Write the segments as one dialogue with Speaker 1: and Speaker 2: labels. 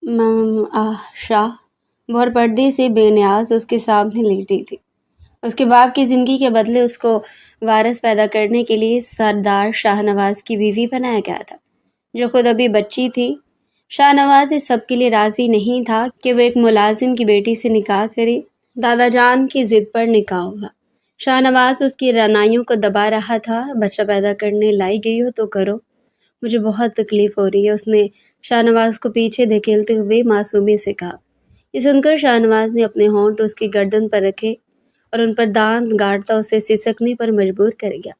Speaker 1: شاہ بہر پردے سے بے نیاز اس کے سامنے لیٹی تھی۔ اس کے باپ کی زندگی کے بدلے اس کو وارث پیدا کرنے کے لیے سردار شاہ نواز کی بیوی بنایا گیا تھا، جو خود ابھی بچی تھی۔ شاہ نواز اس سب کے لیے راضی نہیں تھا کہ وہ ایک ملازم کی بیٹی سے نکاح کرے۔ دادا جان کی ضد پر نکاح ہوا۔ شاہ نواز اس کی رعنائیوں کو دبا رہا تھا۔ بچہ پیدا کرنے لائی گئی ہو تو کرو، مجھے بہت تکلیف ہو رہی ہے، اس نے شاہ نواز کو پیچھے دھکیلتے ہوئے معصومی سے کہا۔ یہ سن کر شاہ نواز نے اپنے ہونٹ اس کی گردن پر رکھے اور ان پر دانت گاڑتا اسے سسکنے پر مجبور کر گیا،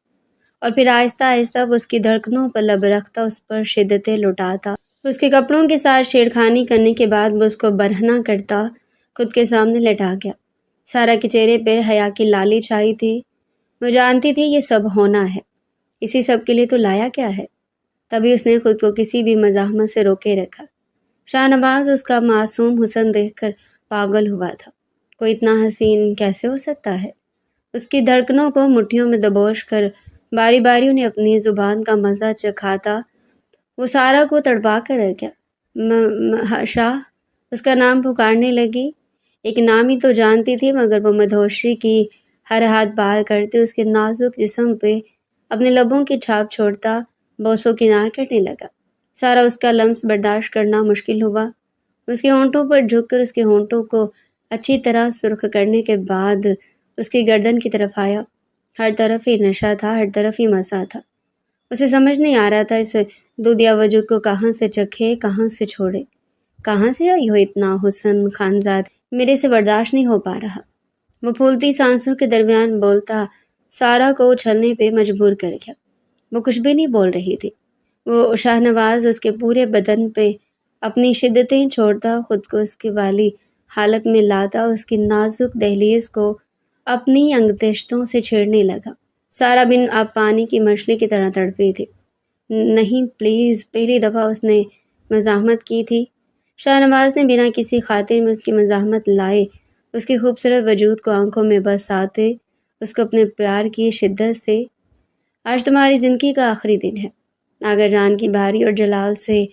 Speaker 1: اور پھر آہستہ آہستہ وہ اس کی دھڑکنوں پر لب رکھتا اس پر شدتیں لٹاتا۔ اس کے کپڑوں کے ساتھ چھیڑخانی کرنے کے بعد وہ اس کو برہنہ کرتا خود کے سامنے لٹا گیا۔ سارا کے چہرے پر حیا کی لالی چھائی تھی۔ وہ جانتی تھی یہ سب ہونا ہے، اسی سب کے لیے تو لایا کیا ہے۔ تبھی اس نے خود کو کسی بھی مزاحمت سے روکے رکھا۔ شاہ نواز اس کا معصوم حسن دیکھ کر پاگل ہوا تھا۔ کوئی اتنا حسین کیسے ہو سکتا ہے؟ اس کی دھڑکنوں کو مٹھیوں میں دبوچ کر باری باری انہیں اپنی زبان کا مزہ چکھاتا وہ سارا کو تڑپا کر رہ گیا۔ شاہ اس کا نام پکارنے لگی۔ ایک نام ہی تو جانتی تھی، مگر وہ مدہوشی کی ہر ہاتھ پار کرتے اس کے نازک جسم پہ اپنے لبوں کی چھاپ چھوڑتا بوسو کنار کرنے لگا۔ سارا اس کا لمس برداشت کرنا مشکل ہوا۔ اس کے ہونٹوں پر جھک کر اس کے ہونٹوں کو اچھی طرح سرخ کرنے کے بعد اس کی گردن کی طرف آیا۔ ہر طرف ہی نشہ تھا، ہر طرف ہی مزہ تھا۔ اسے سمجھ نہیں آ رہا تھا اس دودیا وجود کو کہاں سے چکھے، کہاں سے چھوڑے۔ کہاں سے آئی ہو اتنا حسن خانزاد، میرے سے برداشت نہیں ہو پا رہا۔ وہ پھولتی سانسوں کے درمیان بولتا سارا کو اچھلنے پہ مجبور کر گیا۔ وہ کچھ بھی نہیں بول رہی تھی۔ وہ شاہ نواز اس کے پورے بدن پہ اپنی شدتیں چھوڑتا خود کو اس کی والی حالت میں لاتا، اس کی نازک دہلیز کو اپنی انگشتوں سے چھیڑنے لگا۔ سارا بن اب پانی کی مچھلی کی طرح تڑپی تھی۔ نہیں پلیز، پہلی دفعہ اس نے مزاحمت کی تھی۔ شاہ نواز نے بنا کسی خاطر میں اس کی مزاحمت لائے اس کی خوبصورت وجود کو آنکھوں میں بس آتے اس کو اپنے پیار کی شدت سے، آج تمہاری زندگی کا آخری دن ہے، آغا جان کی بھاری اور جلال سے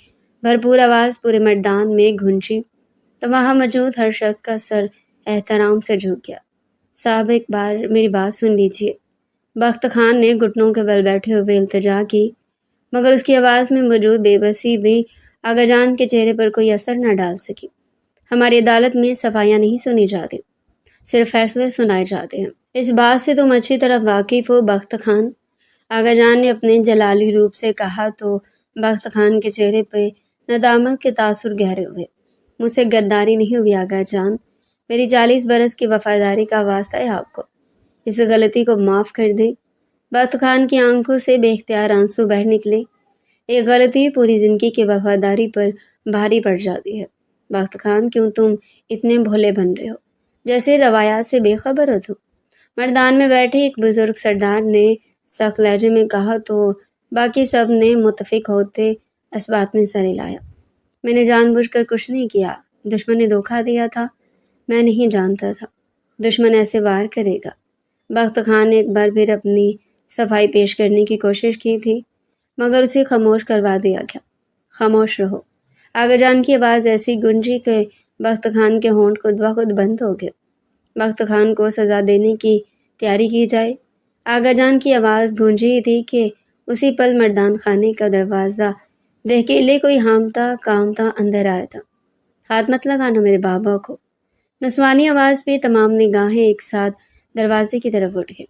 Speaker 1: بھرپور آواز پورے میدان میں گونجی تو وہاں موجود ہر شخص کا سر احترام سے جھک گیا۔ صاحب ایک بار میری بات سن لیجیے، بخت خان نے گھٹنوں کے بل بیٹھے ہوئے التجا کی، مگر اس کی آواز میں موجود بے بسی بھی آغا جان کے چہرے پر کوئی اثر نہ ڈال سکی۔ ہماری عدالت میں صفائیاں نہیں سنی جاتی، صرف فیصلے سنائے جاتے ہیں، اس بات سے تم اچھی طرح واقف ہو بخت خان، آغا جان نے اپنے جلالی روپ سے کہا تو بخت خان کے چہرے پہ ندامت کے تاثر گہرے ہوئے۔ مجھ سے غداری نہیں ہوئی آغا جان، میری 40 برس کی وفاداری کا واسطہ ہے آپ کو، اس غلطی کو معاف کر دیں۔ بخت خان کی آنکھوں سے بے اختیار آنسو بہہ نکلے۔ ایک غلطی پوری زندگی کی وفاداری پر بھاری پڑ جاتی ہے۔ بخت خان، کیوں تم اتنے بھولے بن رہے ہو، جیسے روایات سے بے خبر ہو تم؟ میدان میں بیٹھے ایک بزرگ سردار نے سخت لہجے میں کہا تو باقی سب نے متفق ہوتے اس بات میں سر ہلایا۔ میں نے جان بوجھ کر کچھ نہیں کیا، دشمن نے دھوکہ دیا تھا، میں نہیں جانتا تھا دشمن ایسے وار کرے گا۔ بخت خان نے ایک بار پھر اپنی صفائی پیش کرنے کی کوشش کی تھی، مگر اسے خاموش کروا دیا گیا۔ خاموش رہو۔ آغا جان کی آواز ایسی گونجی کہ بخت خان کے ہونٹ خود بخود بند ہو گئے۔ بخت خان کو سزا دینے کی تیاری کی جائے۔ آغا جان کی آواز گونجی ہی تھی کہ اسی پل مردان خانے کا دروازہ دہکیلے کوئی ہامتا کامتا اندر آیا تھا۔ ہاتھ مت لگانا میرے بابا کو۔ نسوانی آواز پہ تمام نگاہیں ایک ساتھ دروازے کی طرف اٹھ گئیں۔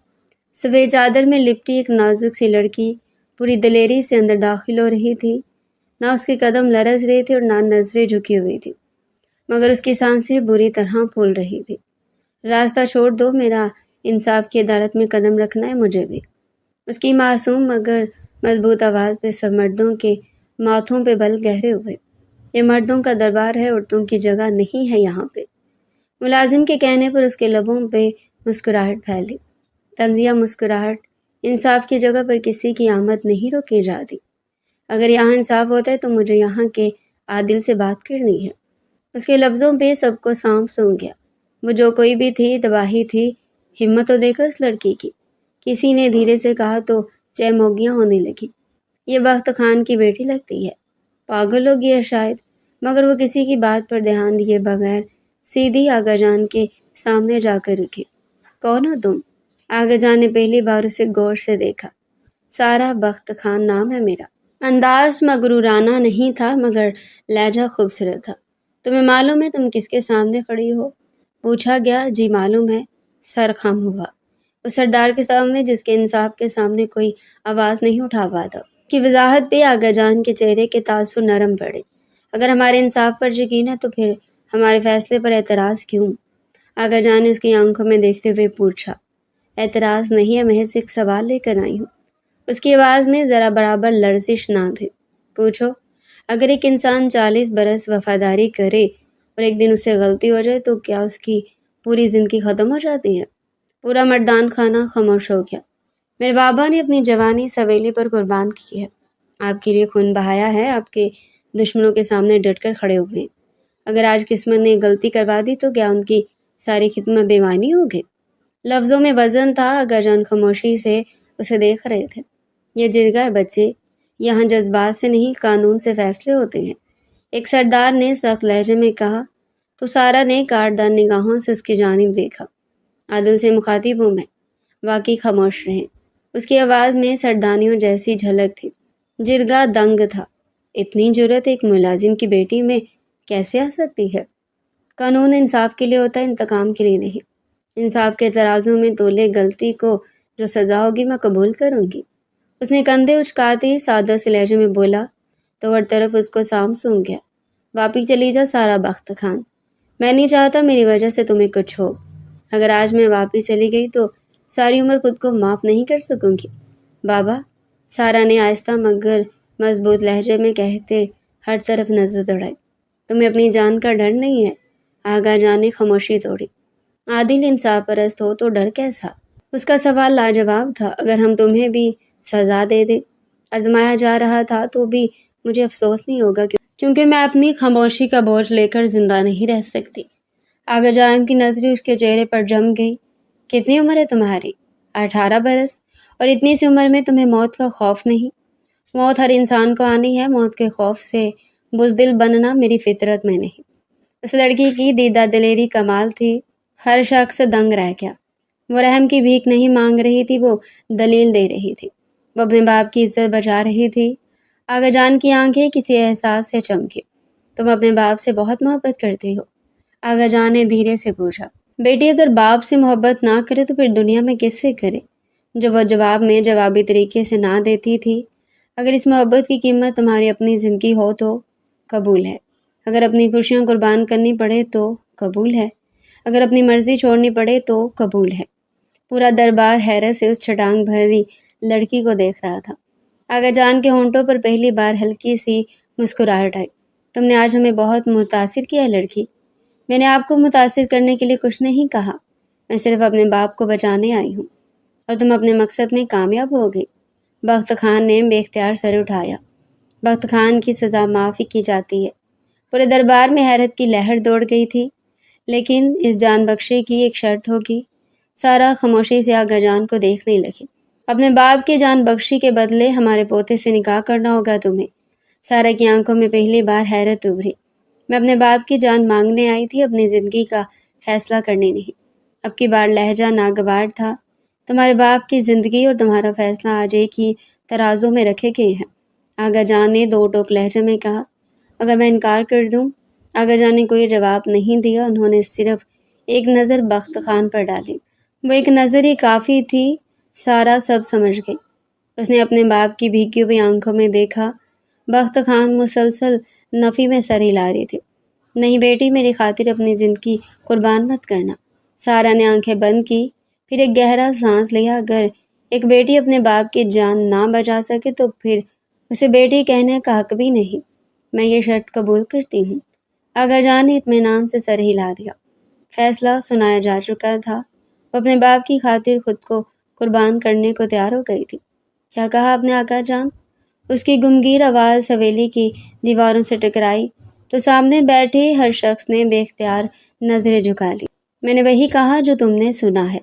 Speaker 1: سفید چادر میں لپٹی ایک نازک سی لڑکی پوری دلیری سے اندر داخل ہو رہی تھی۔ نہ اس کے قدم لرز رہے تھے اور نہ نظریں جھکی ہوئی تھی، مگر اس کی سانسیں بری طرح پھول رہی تھی۔ راستہ چھوڑ دو، میرا انصاف کی عدالت میں قدم رکھنا ہے مجھے بھی۔ اس کی معصوم مگر مضبوط آواز پہ سب مردوں کے ماتھوں پہ بل گہرے ہوئے۔ یہ مردوں کا دربار ہے، عورتوں کی جگہ نہیں ہے یہاں پہ۔ ملازم کے کہنے پر اس کے لبوں پہ مسکراہٹ پھیلی۔ طنزیہ مسکراہٹ۔ انصاف کی جگہ پر کسی کی آمد نہیں روکی جاتی۔ اگر یہاں انصاف ہوتا ہے تو مجھے یہاں کے عادل سے بات کرنی ہے۔ اس کے لفظوں پہ سب کو سانپ سونگ گیا۔ وہ جو کوئی بھی تھی، تباہی تھی۔ ہمت تو دیکھو اس لڑکی کی، کسی نے دھیرے سے کہا تو چہ موگیاں ہونے لگی۔ یہ بخت خان کی بیٹی لگتی ہے، پاگل ہو گیا شاید، مگر وہ کسی کی بات پر دھیان دیے بغیر سیدھی آغا جان کے سامنے جا کر رکی۔ کون ہو تم؟ آغا جان نے پہلی بار اسے غور سے دیکھا۔ سارا بخت خان نام ہے میرا۔ انداز مغرورانہ نہیں تھا مگر لہجہ خوبصورت تھا۔ تمہیں معلوم ہے تم کس کے سامنے کھڑی ہو؟ پوچھا گیا۔ جی معلوم ہے۔ سر خم ہوا۔ اس سردار کے سامنے جس کے انصاف کے سامنے کوئی آواز نہیں اٹھا پاتا۔ کی وضاحت پہ آغا جان کے چہرے کے تاثر نرم پڑے۔ اگر ہمارے انصاف پر یقین ہے تو پھر ہمارے فیصلے پر اعتراض کیوں؟ آغا جان نے اس کی آنکھوں میں دیکھتے ہوئے پوچھا۔ اعتراض نہیں ہے، محض ایک سوال لے کر آئی ہوں۔ اس کی آواز میں ذرا برابر لرزش نہ تھی۔ پوچھو۔ اگر ایک انسان 40 برس وفاداری کرے اور ایک دن اس سے غلطی ہو جائے تو کیا اس کی پوری زندگی ختم ہو جاتی ہے؟ پورا مردان خانہ خاموش ہو گیا۔ میرے بابا نے اپنی جوانی سویلی پر قربان کی ہے۔ آپ کے لیے خون بہایا ہے، آپ کے دشمنوں کے سامنے ڈٹ کر کھڑے ہوئے۔ اگر آج قسمت نے غلطی کروا دی تو کیا ان کی ساری خدمت بے معنی ہو گئی؟ لفظوں میں وزن تھا۔ آغا جان خاموشی سے اسے دیکھ رہے تھے۔ یہ جرگہ ہے بچے، یہاں جذبات سے نہیں قانون سے فیصلے ہوتے ہیں، ایک سردار نے سخت لہجے میں کہا۔ تو سارا نے کاٹدار نگاہوں سے اس کی جانب دیکھا۔ عادل سے مخاطب ہوں میں۔ واقعی خاموش رہے۔ اس کی آواز میں سردانیوں جیسی جھلک تھی۔ جرگہ دنگ تھا۔ اتنی جرأت ایک ملازم کی بیٹی میں کیسے آ سکتی ہے؟ قانون انصاف کے لیے ہوتا ہے، انتقام کے لیے نہیں۔ انصاف کے ترازو میں تولے غلطی کو جو سزا ہوگی میں قبول کروں گی۔ اس نے کندھے اچکاتے سادہ سے لہجے میں بولا تو ہر طرف اس کو سام سونگ گیا۔ واپس چلی جا سارا بخت خان، میں نہیں چاہتا میری وجہ سے تمہیں کچھ ہو۔ اگر آج میں واپس چلی گئی تو ساری عمر خود کو معاف نہیں کر سکوں گی۔ بابا، سارا نے آہستہ مگر مضبوط لہجے میں کہتے ہر طرف نظر دوڑائی۔ تمہیں اپنی جان کا ڈر نہیں ہے؟ آغا جان نے خاموشی توڑی۔ عادل انصاف پرست ہو تو ڈر کیسا؟ اس کا سوال لاجواب تھا۔ اگر ہم تمہیں بھی سزا دے دیں، آزمایا جا رہا تھا تو بھی مجھے افسوس نہیں ہوگا کیونکہ میں اپنی خاموشی کا بوجھ لے کر زندہ نہیں رہ سکتی۔ آغا جان کی نظریں اس کے چہرے پر جم گئی۔ کتنی عمر ہے تمہاری؟ 18 برس۔ اور اتنی سی عمر میں تمہیں موت کا خوف نہیں؟ موت ہر انسان کو آنی ہے، موت کے خوف سے بزدل بننا میری فطرت میں نہیں۔ اس لڑکی کی دیدہ دلیری کمال تھی۔ ہر شخص دنگ رہ گیا۔ وہ رحم کی بھیک نہیں مانگ رہی تھی، وہ دلیل دے رہی تھی۔ وہ اپنے باپ کی عزت بچا رہی تھی۔ آغا جان کی آنکھیں کسی احساس سے چمکی۔ تم اپنے باپ سے بہت محبت کرتی ہو؟ آغا جان نے دھیرے سے پوچھا۔ بیٹی، اگر باپ سے محبت نہ کرے تو پھر دنیا میں کس سے کرے؟ جو وہ جواب میں جوابی طریقے سے نہ دیتی تھی۔ اگر اس محبت کی قیمت تمہاری اپنی زندگی ہو تو قبول ہے۔ اگر اپنی خوشیاں قربان کرنی پڑے تو قبول ہے۔ اگر اپنی مرضی چھوڑنی پڑے تو قبول ہے۔ پورا دربار حیرت سے اس چھٹانگ بھری لڑکی کو دیکھ رہا تھا۔ آغا جان کے ہونٹوں پر پہلی بار ہلکی سی مسکراہٹ آئی۔ تم نے آج ہمیں بہت متاثر کیا ہے لڑکی۔ میں نے آپ کو متاثر کرنے کے لیے کچھ نہیں کہا، میں صرف اپنے باپ کو بچانے آئی ہوں، اور تم اپنے مقصد میں کامیاب ہو گئی۔ بخت خان نے بے اختیار سر اٹھایا۔ بخت خان کی سزا معافی کی جاتی ہے۔ پورے دربار میں حیرت کی لہر دوڑ گئی تھی۔ لیکن اس جان بخشی کی ایک شرط ہوگی۔ سارا خاموشی سے آغا جان کو دیکھنے لگی۔ اپنے باپ کی جان بخشی کے بدلے ہمارے پوتے سے نکاح کرنا ہوگا تمہیں۔ سارا کی آنکھوں میں پہلی بار حیرت ابھری۔ میں اپنے باپ کی جان مانگنے آئی تھی، اپنی زندگی کا فیصلہ کرنے نہیں۔ اب کی بار لہجہ ناگوار تھا۔ تمہارے باپ کی زندگی اور تمہارا فیصلہ آج ایک ہی ترازو میں رکھے گئے ہیں۔ آغا جان نے دو ٹوک لہجے میں کہا۔ اگر میں انکار کر دوں؟ آغا جان نے کوئی جواب نہیں دیا، انہوں نے صرف ایک نظر بخت خان پر ڈالی۔ وہ ایک نظر ہی کافی تھی۔ سارا سب سمجھ گئی۔ اس نے اپنے باپ کی بھیگی ہوئی آنکھوں میں دیکھا۔ بخت خان مسلسل نفی میں سر ہلا رہی تھی۔ نہیں بیٹی، میری خاطر اپنی زندگی قربان مت کرنا۔ سارا نے آنکھیں بند کی، پھر ایک گہرا سانس لیا۔ اگر ایک بیٹی اپنے باپ کی جان نہ بچا سکے تو پھر اسے بیٹی کہنے کا حق بھی نہیں۔ میں یہ شرط قبول کرتی ہوں۔ آغا جان نے اطمینان سے سر ہلا دیا۔ فیصلہ سنایا جا چکا تھا۔ وہ اپنے باپ کی خاطر خود کو قربان کرنے کو تیار ہو گئی تھی۔ کیا کہا آپ نے آغا جان؟ اس کی گمگیر آواز حویلی کی دیواروں سے ٹکرائی تو سامنے بیٹھے ہر شخص نے بے اختیار نظریں جھکا لی۔ میں نے وہی کہا جو تم نے سنا ہے۔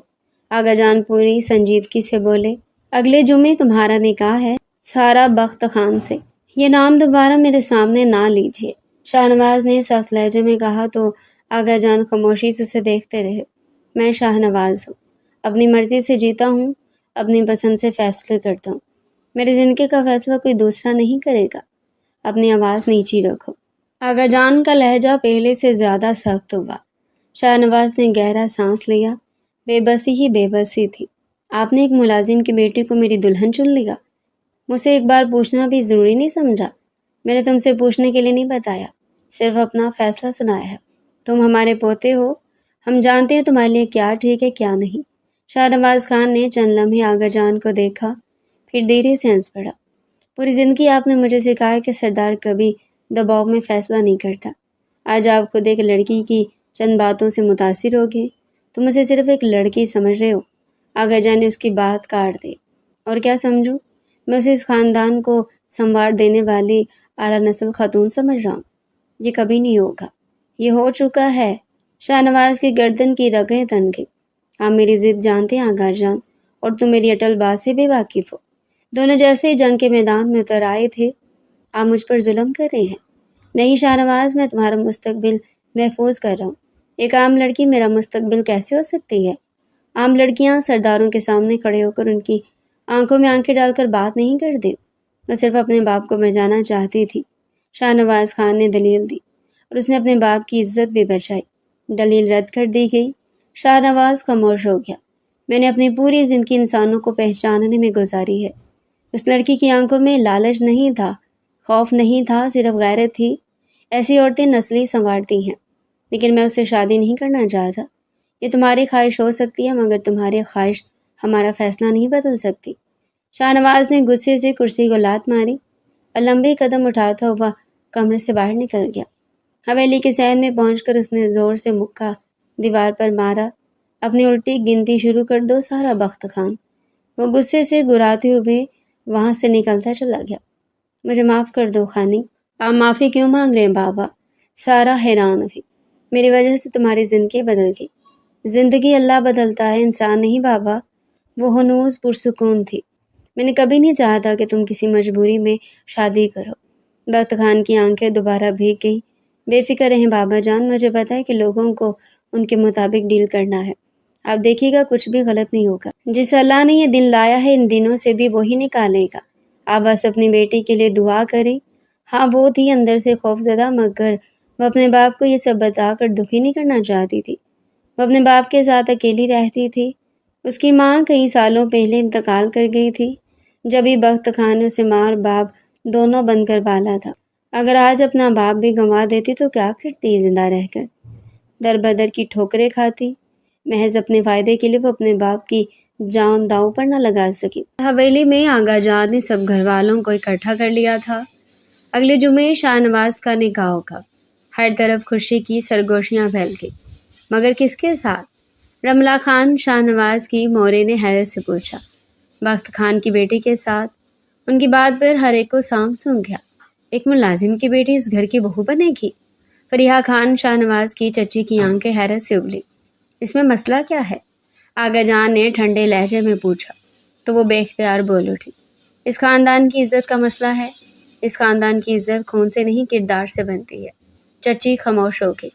Speaker 1: آغا جان پوری سنجیدگی سے بولے۔ اگلے جمعے تمہارا نکاح ہے سارا بخت خان سے۔ یہ نام دوبارہ میرے سامنے نہ لیجیے۔ شاہنواز نے سخت لہجے میں کہا تو آغا جان خاموشی سے اسے دیکھتے رہے۔ میں شاہنواز ہوں، اپنی مرضی سے جیتا ہوں، اپنی پسند سے فیصلے کرتا ہوں، میری زندگی کا فیصلہ کوئی دوسرا نہیں کرے گا۔ اپنی آواز نیچی رکھو۔ آغا جان کا لہجہ پہلے سے زیادہ سخت ہوا۔ شاہنواز نے گہرا سانس لیا۔ بے بسی ہی بے بسی تھی۔ آپ نے ایک ملازم کی بیٹی کو میری دلہن چن لیا؟ مجھ سے ایک بار پوچھنا بھی ضروری نہیں سمجھا؟ میں نے تم سے پوچھنے کے لیے نہیں بتایا، صرف اپنا فیصلہ سنایا ہے۔ تم ہمارے پوتے ہو، ہم جانتے ہیں تمہارے لیے کیا ٹھیک ہے کیا نہیں۔ شاہنواز خان نے چند لمحے آغا جان کو دیکھا، پھر دھیرے سے ہنس پڑا۔ پوری زندگی آپ نے مجھے سکھایا کہ سردار کبھی دباؤ میں فیصلہ نہیں کرتا۔ آج آپ خود ایک لڑکی کی چند باتوں سے متاثر ہو گئے۔ تم اسے صرف ایک لڑکی سمجھ رہے ہو۔ آغا جان نے اس کی بات کاٹ دی۔ اور کیا سمجھوں؟ میں اسے اس خاندان کو سنوار دینے والی اعلیٰ نسل خاتون سمجھ رہا ہوں۔ یہ کبھی نہیں ہوگا، یہ ہو چکا ہے۔ شاہنواز کی گردن کی رگیں تن گئی۔ آپ میری ضد جانتے ہیں آغا جان، اور تم میری اٹل بات سے بھی واقف ہو۔ دونوں جیسے ہی جنگ کے میدان میں اتر آئے تھے۔ آپ مجھ پر ظلم کر رہے ہیں۔ نہیں شاہنواز، میں تمہارا مستقبل محفوظ کر رہا ہوں۔ ایک عام لڑکی میرا مستقبل کیسے ہو سکتی ہے؟ عام لڑکیاں سرداروں کے سامنے کھڑے ہو کر ان کی آنکھوں میں آنکھیں ڈال کر بات نہیں کرتی۔ میں صرف اپنے باپ کو بچانا چاہتی تھی۔ شاہنواز خان نے دلیل دی، اور اس نے اپنے باپ کی عزت بھی بچائی۔ دلیل رد کر دی گئی۔ شاہنواز خاموش ہو گیا۔ میں نے اپنی پوری زندگی انسانوں کو پہچاننے میں گزاری ہے۔ اس لڑکی کی آنکھوں میں لالچ نہیں تھا، خوف نہیں تھا، صرف غیرت تھی۔ ایسی عورتیں نسلیں سنوارتی ہیں، لیکن میں اس سے شادی نہیں کرنا چاہتا۔ یہ تمہاری خواہش ہو سکتی ہے، مگر تمہاری خواہش ہمارا فیصلہ نہیں بدل سکتی۔ شاہنواز نے غصے سے کرسی کو لات ماری اور لمبے قدم اٹھاتا ہوا کمرے سے باہر نکل گیا۔ حویلی کے صحن میں پہنچ کر اس نے زور سے مکہ دیوار پر مارا۔ اپنی الٹی گنتی شروع کر دو سارا بخت خان۔ وہ غصے سے گراتے ہوئے وہاں سے نکلتا چلا گیا۔ مجھے معاف کر دو خانی۔ آپ معافی کیوں مانگ رہے ہیں بابا؟ سارا حیران ہوئی۔ میری وجہ سے تمہاری زندگی بدل گئی۔ زندگی اللہ بدلتا ہے، انسان نہیں بابا۔ وہ ہنوز پرسکون تھی۔ میں نے کبھی نہیں چاہا تھا کہ تم کسی مجبوری میں شادی کرو۔ بخت خان کی آنکھیں دوبارہ بھیگ گئی۔ بے فکر رہیں بابا جان، مجھے پتا ہے کہ لوگوں کو ان کے مطابق ڈیل کرنا ہے۔ آپ دیکھیے گا کچھ بھی غلط نہیں ہوگا۔ جس اللہ نے یہ دن لایا ہے ان دنوں سے بھی وہی نکالے گا۔ آپ بس اپنی بیٹی کے لیے دعا کریں۔ ہاں وہ تھی اندر سے خوف زدہ، مگر وہ اپنے باپ کو یہ سب بتا کر دکھی نہیں کرنا چاہتی تھی۔ وہ اپنے باپ کے ساتھ اکیلی رہتی تھی۔ اس کی ماں کئی سالوں پہلے انتقال کر گئی تھی، جب ہی بخت خان نے اسے ماں اور باپ دونوں بن کر پالا تھا۔ اگر آج اپنا باپ بھی گنوا دیتی تو کیا کرتی زندہ رہ کر؟ در بدر کی ٹھوکریں کھاتی۔ محض اپنے فائدے کے لیے وہ اپنے باپ کی جان داؤں پر نہ لگا سکی۔ حویلی میں آغا جان نے سب گھر والوں کو اکٹھا کر لیا تھا۔ اگلے جمعے شاہنواز کا نکاح ہوگا۔ ہر طرف خوشی کی سرگوشیاں پھیل گئی، مگر کس کے ساتھ؟ رملہ خان، شاہنواز کی مورے نے حیرت سے پوچھا۔ بخت خان کی بیٹی کے ساتھ۔ ان کی بات پر ہر ایک کو سام سونگ گیا۔ ایک ملازم کی بیٹی اس گھر کی بہو بنے گی؟ فریحہ خان، شاہنواز کی چچی کی آنکھیں حیرت سے اگلی۔ اس میں مسئلہ کیا ہے؟ آغا جان نے ٹھنڈے لہجے میں پوچھا تو وہ بے اختیار بول اٹھی۔ اس خاندان کی عزت کا مسئلہ ہے۔ اس خاندان کی عزت خون سے نہیں کردار سے بنتی ہے۔ چچی خاموش ہو گئی،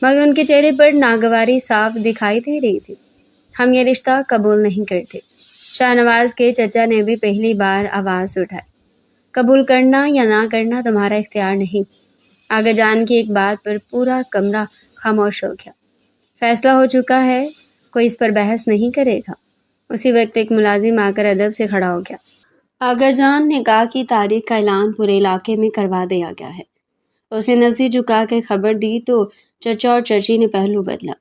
Speaker 1: مگر ان کے چہرے پر ناگواری صاف دکھائی دے رہی تھی۔ ہم یہ رشتہ قبول نہیں کرتے۔ شاہنواز کے چچا نے بھی پہلی بار آواز اٹھائی۔ قبول کرنا یا نہ کرنا تمہارا اختیار نہیں۔ آغا جان کی ایک بات پر پورا کمرہ خاموش ہو گیا۔ فیصلہ ہو چکا ہے، کوئی اس پر بحث نہیں کرے گا۔ اسی وقت ایک ملازم آ کر ادب سے کھڑا ہو گیا۔ آغا جان، نکاح کی تاریخ کا اعلان پورے علاقے میں کروا دیا گیا ہے۔ اسے نظر جھکا کے خبر دی تو چچا اور چچی نے پہلو بدلا۔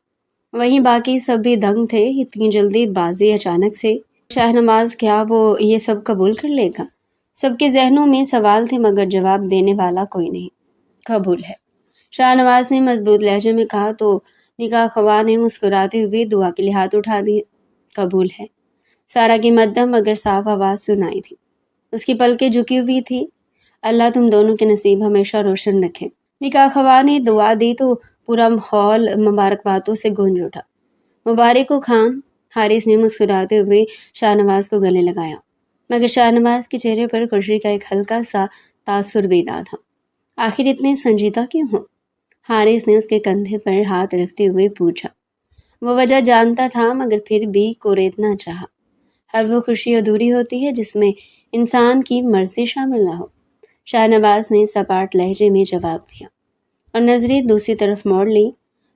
Speaker 1: وہیں باقی سب بھی دنگ تھے۔ اتنی جلدی بازی اچانک سے؟ شاہنواز، کیا وہ یہ سب قبول کر لے گا؟ سب کے ذہنوں میں سوال تھے، مگر جواب دینے والا کوئی نہیں۔ قبول ہے، شاہنواز نے مضبوط لہجے میں کہا تو نکاح خواہ نے مسکراتے ہوئے دعا کے لیے ہاتھ اٹھا دیے۔ قبول ہے، سارا کی مدھم مگر صاف آواز سنائی تھی۔ اس کی پلکیں جھکی ہوئی تھی۔ اللہ تم دونوں کے نصیب ہمیشہ روشن رکھے۔ نکاح خواہ نے دعا دی تو پورا ماحول مبارکبادوں سے گونج اٹھا۔ مبارک ہو خان۔ حارث نے مسکراتے ہوئے شاہنواز کو گلے لگایا، مگر شاہنواز کے چہرے پر خوشی کا ایک ہلکا سا تاثر بھی نہ تھا۔ آخر اتنے سنجیدہ کیوں ہو؟ حارث نے اس کے کندھے پر ہاتھ رکھتے ہوئے پوچھا۔ وہ وجہ جانتا تھا مگر پھر بھی کوریدنا چاہا۔ ہر وہ خوشی ادھوری ہوتی ہے جس میں انسان کی مرضی شامل نہ ہو۔ شاہ نواز نے سپاٹ لہجے میں جواب دیا اور نظریں دوسری طرف موڑ لی۔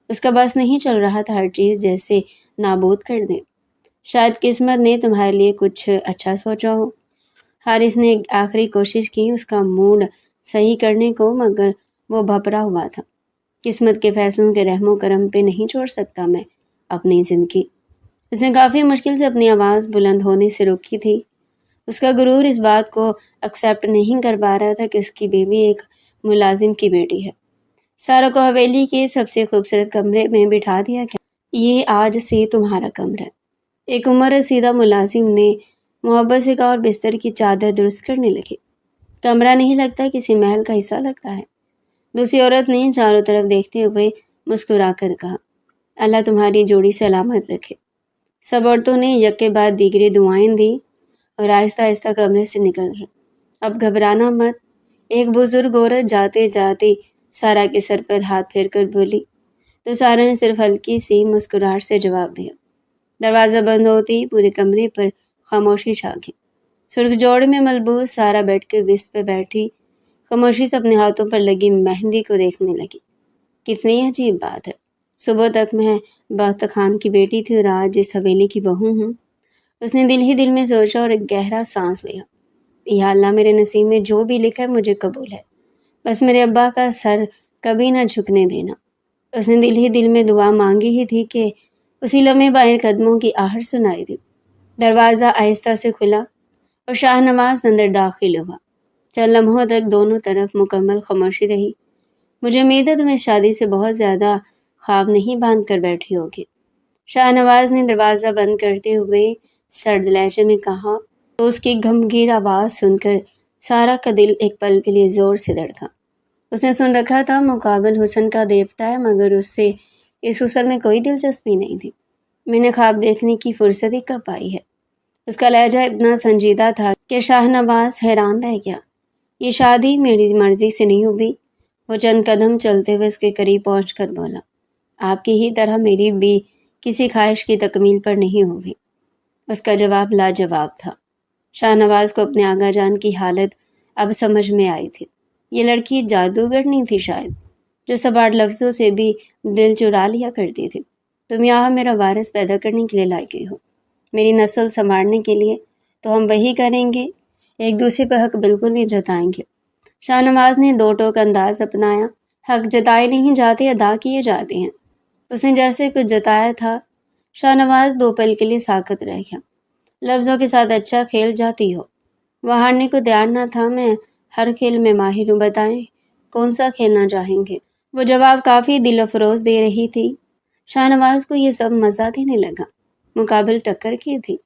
Speaker 1: اس کا بس نہیں چل رہا تھا ہر چیز جیسے نابود کر دے۔ شاید قسمت نے تمہارے لیے کچھ اچھا سوچا ہو۔ حارث نے ایک آخری کوشش کی اس کا موڈ صحیح کرنے کو، مگر وہ بھپرا ہوا تھا۔ قسمت کے فیصلوں کے رحم و کرم پہ نہیں چھوڑ سکتا میں اپنی زندگی۔ اس نے کافی مشکل سے اپنی آواز بلند ہونے سے روکی تھی۔ اس کا غرور اس بات کو ایکسیپٹ نہیں کر پا رہا تھا کہ اس کی بیوی ایک ملازم کی بیٹی ہے۔ سارا کو حویلی کے سب سے خوبصورت کمرے میں بٹھا دیا گیا۔ یہ آج سے تمہارا کمرہ ہے۔ ایک عمر رسیدہ ملازم نے محبت سے کہا اور بستر کی چادر درست کرنے لگی۔ کمرہ نہیں لگتا، کسی محل کا حصہ لگتا ہے۔ دوسری عورت نے چاروں طرف دیکھتے ہوئے مسکرا کر کہا، اللہ تمہاری جوڑی سلامت رکھے۔ سب عورتوں نے یک کے بعد دیگرے دعائیں دی اور آہستہ آہستہ کمرے سے نکل گئے۔ اب گھبرانا مت، ایک بزرگ عورت جاتے جاتے سارا کے سر پر ہاتھ پھیر کر بولی، تو سارا نے صرف ہلکی سی مسکراہٹ سے جواب دیا۔ دروازہ بند ہوتے ہی پورے کمرے پر خاموشی چھا گئی۔ سرخ جوڑ میں ملبوس سارا بیٹھ کے بستر پہ بیٹھی خاموشی سے اپنے ہاتھوں پر لگی مہندی کو دیکھنے لگی۔ کتنی عجیب بات ہے، صبح تک میں بخت خان کی بیٹی تھی اور آج اس حویلی کی بہو ہوں۔ اس نے دل ہی دل میں سوچا اور ایک گہرا سانس لیا۔ یا اللہ، میرے نصیب میں جو بھی لکھا ہے مجھے قبول ہے، بس میرے ابا کا سر کبھی نہ جھکنے دینا۔ اس نے دل ہی دل میں دعا مانگی ہی تھی کہ اسی لمحے باہر قدموں کی آہٹ سنائی دی۔ دروازہ آہستہ سے کھلا اور شاہ نواز اندر داخل ہوا۔ چند لمحوں تک دونوں طرف مکمل خاموشی رہی۔ مجھے امید ہے تم اس شادی سے بہت زیادہ خواب نہیں باندھ کر بیٹھی ہوگی، شاہ نواز نے دروازہ بند کرتے ہوئے سرد لہجے میں کہا، تو اس کی گمگیر آواز سن کر سارا کا دل ایک پل کے لیے زور سے دھڑکا۔ اس نے سن رکھا تھا مقابل حسن کا دیوتا ہے، مگر اس سے اس حسن میں کوئی دلچسپی نہیں تھی۔ میں نے خواب دیکھنے کی فرصت ہی کب پائی ہے؟ اس کا لہجہ اتنا سنجیدہ تھا کہ شاہ نواز حیران رہ گیا۔ یہ شادی میری مرضی سے نہیں ہوئی۔ وہ چند قدم چلتے ہوئے اس کے قریب پہنچ کر بولا، آپ کی ہی طرح میری بھی کسی خواہش کی تکمیل پر نہیں ہوئی۔ اس کا جواب لاجواب تھا۔ شاہ نواز کو اپنے آغا جان کی حالت اب سمجھ میں آئی تھی۔ یہ لڑکی جادوگر نہیں تھی شاید، جو سپاٹ لفظوں سے بھی دل چرا لیا کرتی تھی۔ تم یہاں میرا وارث پیدا کرنے کے لیے لائی گئی ہو، میری نسل سنوارنے کے لیے، تو ہم وہی کریں گے، ایک دوسرے پہ حق بالکل نہیں جتائیں گے۔ شاہ نواز نے دو ٹوک انداز اپنایا، حق جتائے نہیں جاتے، ادا کیے جاتے ہیں۔ اس نے جیسے کچھ جتایا تھا۔ شاہ نواز دو پل کے لیے ساکت رہ گیا۔ لفظوں کے ساتھ اچھا کھیل جاتی ہو، وہ ہارنے کو تیار نہ تھا۔ میں ہر کھیل میں ماہر ہوں، بتائیں کون سا کھیلنا چاہیں گے؟ وہ جواب کافی دل افروز دے رہی تھی۔ شاہ نواز کو یہ سب مزہ دینے لگا۔ مقابل ٹکر کی تھی،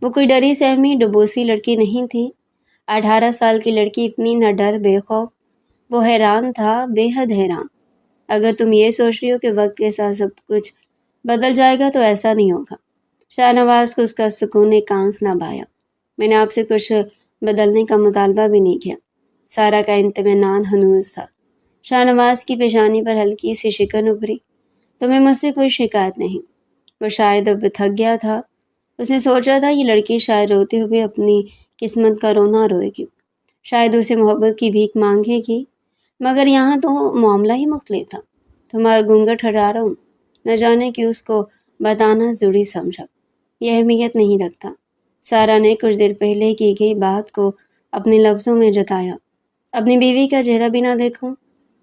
Speaker 1: وہ کوئی ڈری سہمی ڈبوسی لڑکی نہیں تھی۔ 18 سال کی لڑکی اتنی نہ ڈر بے خوف۔ وہ حیران تھا، بے حد حیران۔ اگر تم یہ سوچ رہی ہو کہ وقت کے ساتھ سب کچھ بدل جائے گا تو ایسا نہیں ہوگا۔ شاہ نواز کو اس کا سکون ایک آنکھ نہ بھایا۔ میں نے آپ سے کچھ بدلنے کا مطالبہ بھی نہیں کیا۔ سارا کا اطمینان ہنوز تھا۔ شاہ نواز کی پیشانی پر ہلکی سی شکن ابھری۔ تمہیں مجھ سے کوئی شکایت نہیں۔ وہ شاید اب تھک گیا تھا۔ اس نے سوچا تھا یہ لڑکی شاید روتے ہوئے اپنی قسمت کا رونا روئے گی، شاید اسے محبت کی بھیک مانگے گی، مگر یہاں تو معاملہ ہی مختلف تھا۔ تمہارا گھونگھٹ ہٹا رہا ہوں، نہ جانے کہ اس کو بتانا ضروری سمجھا، یہ اہمیت نہیں رکھتا۔ سارا نے کچھ دیر پہلے کی گئی بات کو اپنے لفظوں میں جتایا۔ اپنی بیوی کا چہرہ بھی نہ دیکھوں،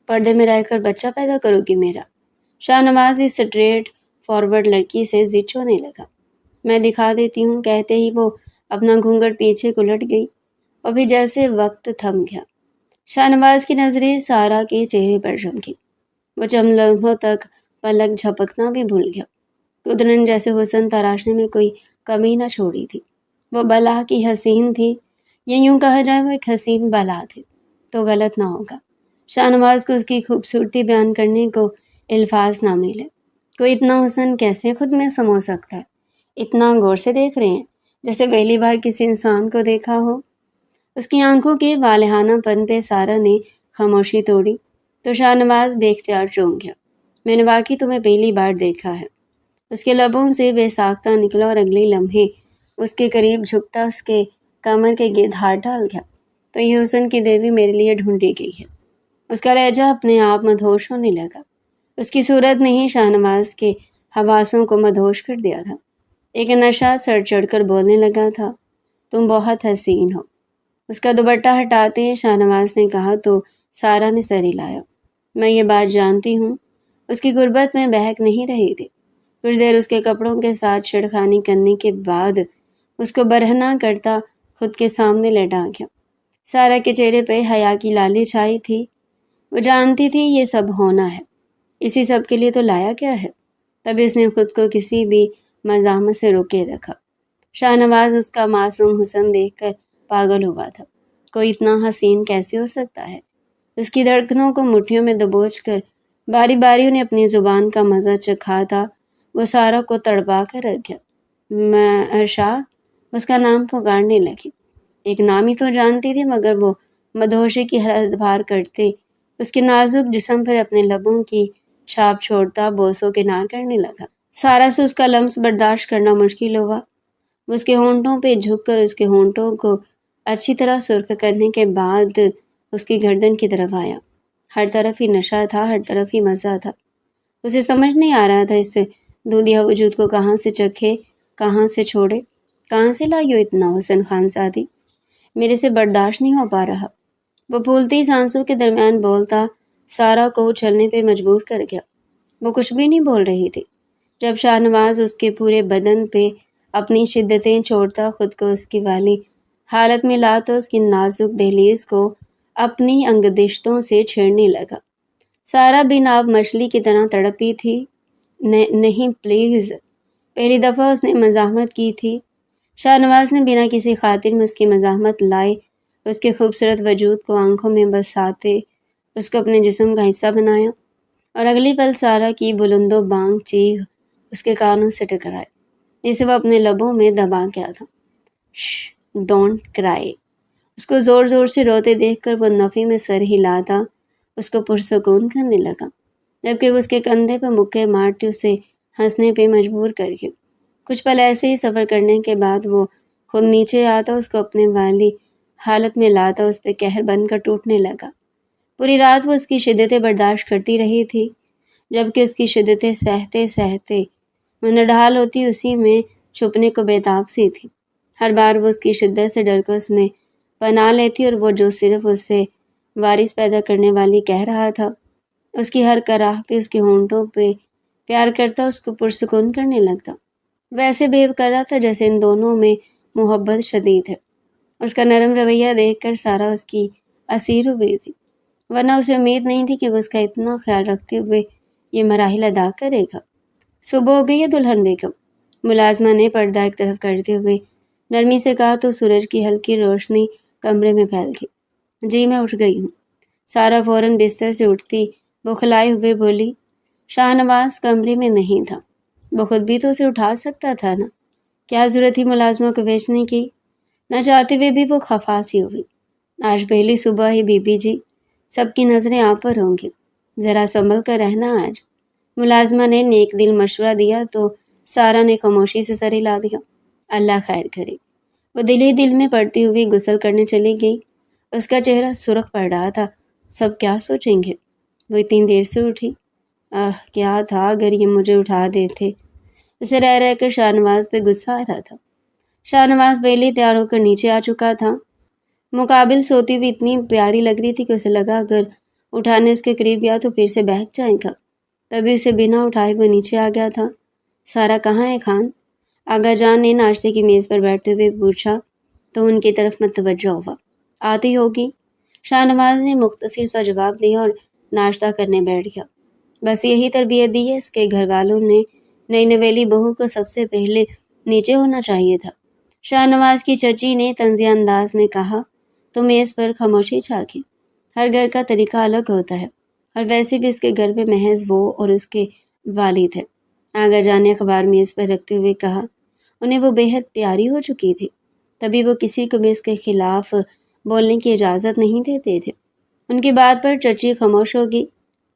Speaker 1: پردے میں رہ کر بچہ پیدا کرو گی میرا؟ شاہ نواز اس اسٹریٹ فارورڈ لڑکی سے ضد ہونے لگا۔ میں دکھا دیتی ہوں، کہتے ہی وہ اپنا گھونگھٹ پیچھے کو لٹ گئی اور پھر جیسے وقت تھم گیا۔ شاہ نواز کی نظریں سارا کے چہرے پر جم گئی۔ وہ چند لمحوں تک پلک جھپکنا بھی بھول گیا۔ قدرت نے جیسے حسن تراشنے میں کوئی کمی نہ چھوڑی تھی۔ وہ بلا کی حسین تھی، یا یوں کہا جائے وہ ایک حسین بلا تھی تو غلط نہ ہوگا۔ شاہ نواز کو اس کی خوبصورتی بیان کرنے کو الفاظ نہ ملے۔ کوئی اتنا حسن کیسے خود میں سمو سکتا ہے؟ اتنا غور سے دیکھ رہے ہیں جیسے پہلی بار کسی انسان کو دیکھا ہو۔ اس کی آنکھوں کے والہانہ پن پہ سارا نے خاموشی توڑی۔ تو شاہنواز بے اختیار چونک گیا۔ میں نے واقعی تمہیں پہلی بار دیکھا ہے۔ اس کے لبوں سے بے ساختہ نکلا اور اگلے لمحے اس کے قریب جھکتا اس کے کمر کے گرد ہاتھ ڈال گیا۔ تو یہ حسن کی دیوی میرے لیے ڈھونڈی گئی ہے۔ اس کا لہجہ اپنے آپ مدہوش ہونے لگا۔ اس کی صورت نے ہی شاہنواز کے حواسوں کو مدہوش کر دیا تھا۔ ایک نشہ سر چڑھ کر بولنے لگا تھا، تم بہت حسین ہو۔ اس کا دوپٹہ ہٹاتے شاہنواز نے کہا تو سارا نے سر ہلایا۔ میں یہ بات جانتی ہوں۔ اس کی غربت میں بہک نہیں رہی تھی۔ کچھ دیر اس کے کپڑوں کے ساتھ چھڑخانی کرنے کے بعد اس کو برہنہ کرتا خود کے سامنے لٹا گیا۔ سارا کے چہرے پہ حیا کی لالی چھائی تھی۔ وہ جانتی تھی یہ سب ہونا ہے، اسی سب کے لیے تو لایا کیا ہے۔ تبھی اس نے خود کو کسی بھی مزاحمت سے روکے رکھا۔ شاہنواز اس کا معصوم حسن دیکھ کر پاگل ہوا تھا۔ کوئی اتنا حسین کیسے ہو سکتا ہے؟ اس کی دھڑکنوں کو مٹھیوں میں دبوچ کر باری باری انہیں اپنی زبان کا مزہ چکھا تھا۔ وہ سارا کو تڑپا کر رکھ گیا۔ میں شاہ اس کا نام پکارنے لگی۔ ایک نام ہی تو جانتی تھی، مگر وہ مدہوشی کی حد پار کرتے اس کے نازک جسم پر اپنے لبوں کی چھاپ چھوڑتا بوسوں کنار کرنے لگا۔ سارا سے اس کا لمس برداشت کرنا مشکل ہوا۔ وہ اس کے ہونٹوں پہ جھک کر اس کے ہونٹوں کو اچھی طرح سرخ کرنے کے بعد اس کی گردن کی طرف آیا۔ ہر طرف ہی نشہ تھا، ہر طرف ہی مزہ تھا۔ اسے سمجھ نہیں آ رہا تھا اس دودھیا وجود کو کہاں سے چکھے، کہاں سے چھوڑے، کہاں سے لائیو اتنا حسن خانزادی۔ میرے سے برداشت نہیں ہو پا رہا۔ وہ پھولتی سانسوں کے درمیان بولتا سارا کو اچھلنے پہ مجبور کر گیا۔ وہ کچھ بھی نہیں بول رہی تھی۔ جب شاہنواز اس کے پورے بدن پہ اپنی شدتیں چھوڑتا خود کو اس کی والی حالت میں لا تو اس کی نازک دہلیز کو اپنی انگدشتوں سے چھیڑنے لگا۔ سارا بن آب مچھلی کی طرح تڑپی تھی۔ نہیں پلیز، پہلی دفعہ اس نے مزاحمت کی تھی۔ شاہنواز نے بنا کسی خاطر میں اس کی مزاحمت لائے اس کے خوبصورت وجود کو آنکھوں میں بساتے اس کو اپنے جسم کا حصہ بنایا، اور اگلی پل سارا کی بلند و بانگ چیخ اس کے کانوں سے ٹکرائے جسے وہ اپنے لبوں میں دبا گیا تھا۔ ڈونٹ کرائی۔ اس کو زور زور سے روتے دیکھ کر وہ نفی میں سر ہلاتا اس کو پرسکون کرنے لگا، جبکہ وہ اس کے کندھے پہ مکے مارتی اسے ہنسنے پہ مجبور کر کے۔ کچھ پل ایسے ہی سفر کرنے کے بعد وہ خود نیچے آتا، اس کو اپنے والی حالت میں لاتا، اس پہ قہر بن کر ٹوٹنے لگا۔ پوری رات وہ اس کی شدتیں برداشت کرتی رہی تھی، جبکہ اس کی شدتیں سہتے سہتے وہ نڈھال ہوتی اسی میں چھپنے کو بیتاب سی تھی۔ ہر بار وہ اس کی شدت سے ڈر کر اس میں پناہ لیتی، اور وہ جو صرف اس سے وارث پیدا کرنے والی کہہ رہا تھا، اس کی ہر کراہ پہ اس کے ہونٹوں پہ پیار کرتا، اس کو پرسکون کرنے لگتا۔ ویسے بہیو کر رہا تھا جیسے ان دونوں میں محبت شدید ہے۔ اس کا نرم رویہ دیکھ کر سارا اس کی اسیر ہوئی تھی، ورنہ اسے امید نہیں تھی کہ وہ اس کا اتنا خیال رکھتے ہوئے یہ مراحل ادا کرے گا۔ صبح ہو گئی ہے دلہن بیگم، ملازمہ نے پردہ ایک طرف کرتے ہوئے نرمی سے کہا تو سورج کی ہلکی روشنی کمرے میں پھیل گئی۔ جی میں اٹھ گئی ہوں۔ سارا فوراً بستر سے اٹھتی بوکھلائے ہوئے بولی۔ شاہنواز کمرے میں نہیں تھا۔ وہ خود بھی تو اسے اٹھا سکتا تھا نا، کیا ضرورت تھی ملازموں کو بھیجنے کی؟ نہ چاہتے ہوئے بھی وہ خفا سی ہوئی۔ آج پہلی صبح ہی بی بی جی، سب کی نظریں آپ پر ہوں گی، ذرا سنبھل کر رہنا آج۔ ملازمہ نے نیک دل مشورہ دیا تو سارا نے خاموشی سے سر ہلا دیا۔ اللہ خیر کرے۔ وہ دل ہی دل میں پڑتی ہوئی غسل کرنے چلی گئی۔ اس کا چہرہ سرخ پڑ رہا تھا۔ سب کیا سوچیں گے؟ وہ اتنی دیر سے اٹھی۔ کیا تھا اگر یہ مجھے اٹھا دیتے؟ اسے رہ رہ کر شاہنواز پہ غصہ آ رہا تھا۔ شاہنواز پہلے تیار ہو کر نیچے آ چکا تھا۔ مقابل سوتی ہوئی اتنی پیاری لگ رہی تھی کہ اسے لگا اگر اٹھانے اس کے قریب گیا تو پھر سے بہک جائے گا۔ تبھی اسے بنا اٹھائے وہ نیچے آ گیا تھا۔ سارا کہاں ہے خان؟ آغا جان نے ناشتے کی میز پر بیٹھتے ہوئے پوچھا تو ان کی طرف متوجہ ہوا۔ آتی ہوگی، شاہنواز نے مختصر سا جواب دیا اور ناشتہ کرنے بیٹھ گیا۔ بس یہی تربیت دی ہے اس کے گھر والوں نے، نئی نویلی بہو کو سب سے پہلے نیچے ہونا چاہیے تھا۔ شاہنواز کی چچی نے طنزیہ انداز میں کہا تو میز پر خاموشی چھا گئی۔ ہر گھر کا طریقہ الگ ہوتا ہے، اور ویسے بھی اس کے گھر میں محض وہ اور اس کے والد ہے۔ آغا جان نے اخبار میز پر رکھتے ہوئے کہا۔ انہیں وہ بے حد پیاری ہو چکی تھی، تبھی وہ کسی کو بھی اس کے خلاف بولنے کی اجازت نہیں دیتے تھے۔ ان کی بات پر چچی خاموش ہوگی۔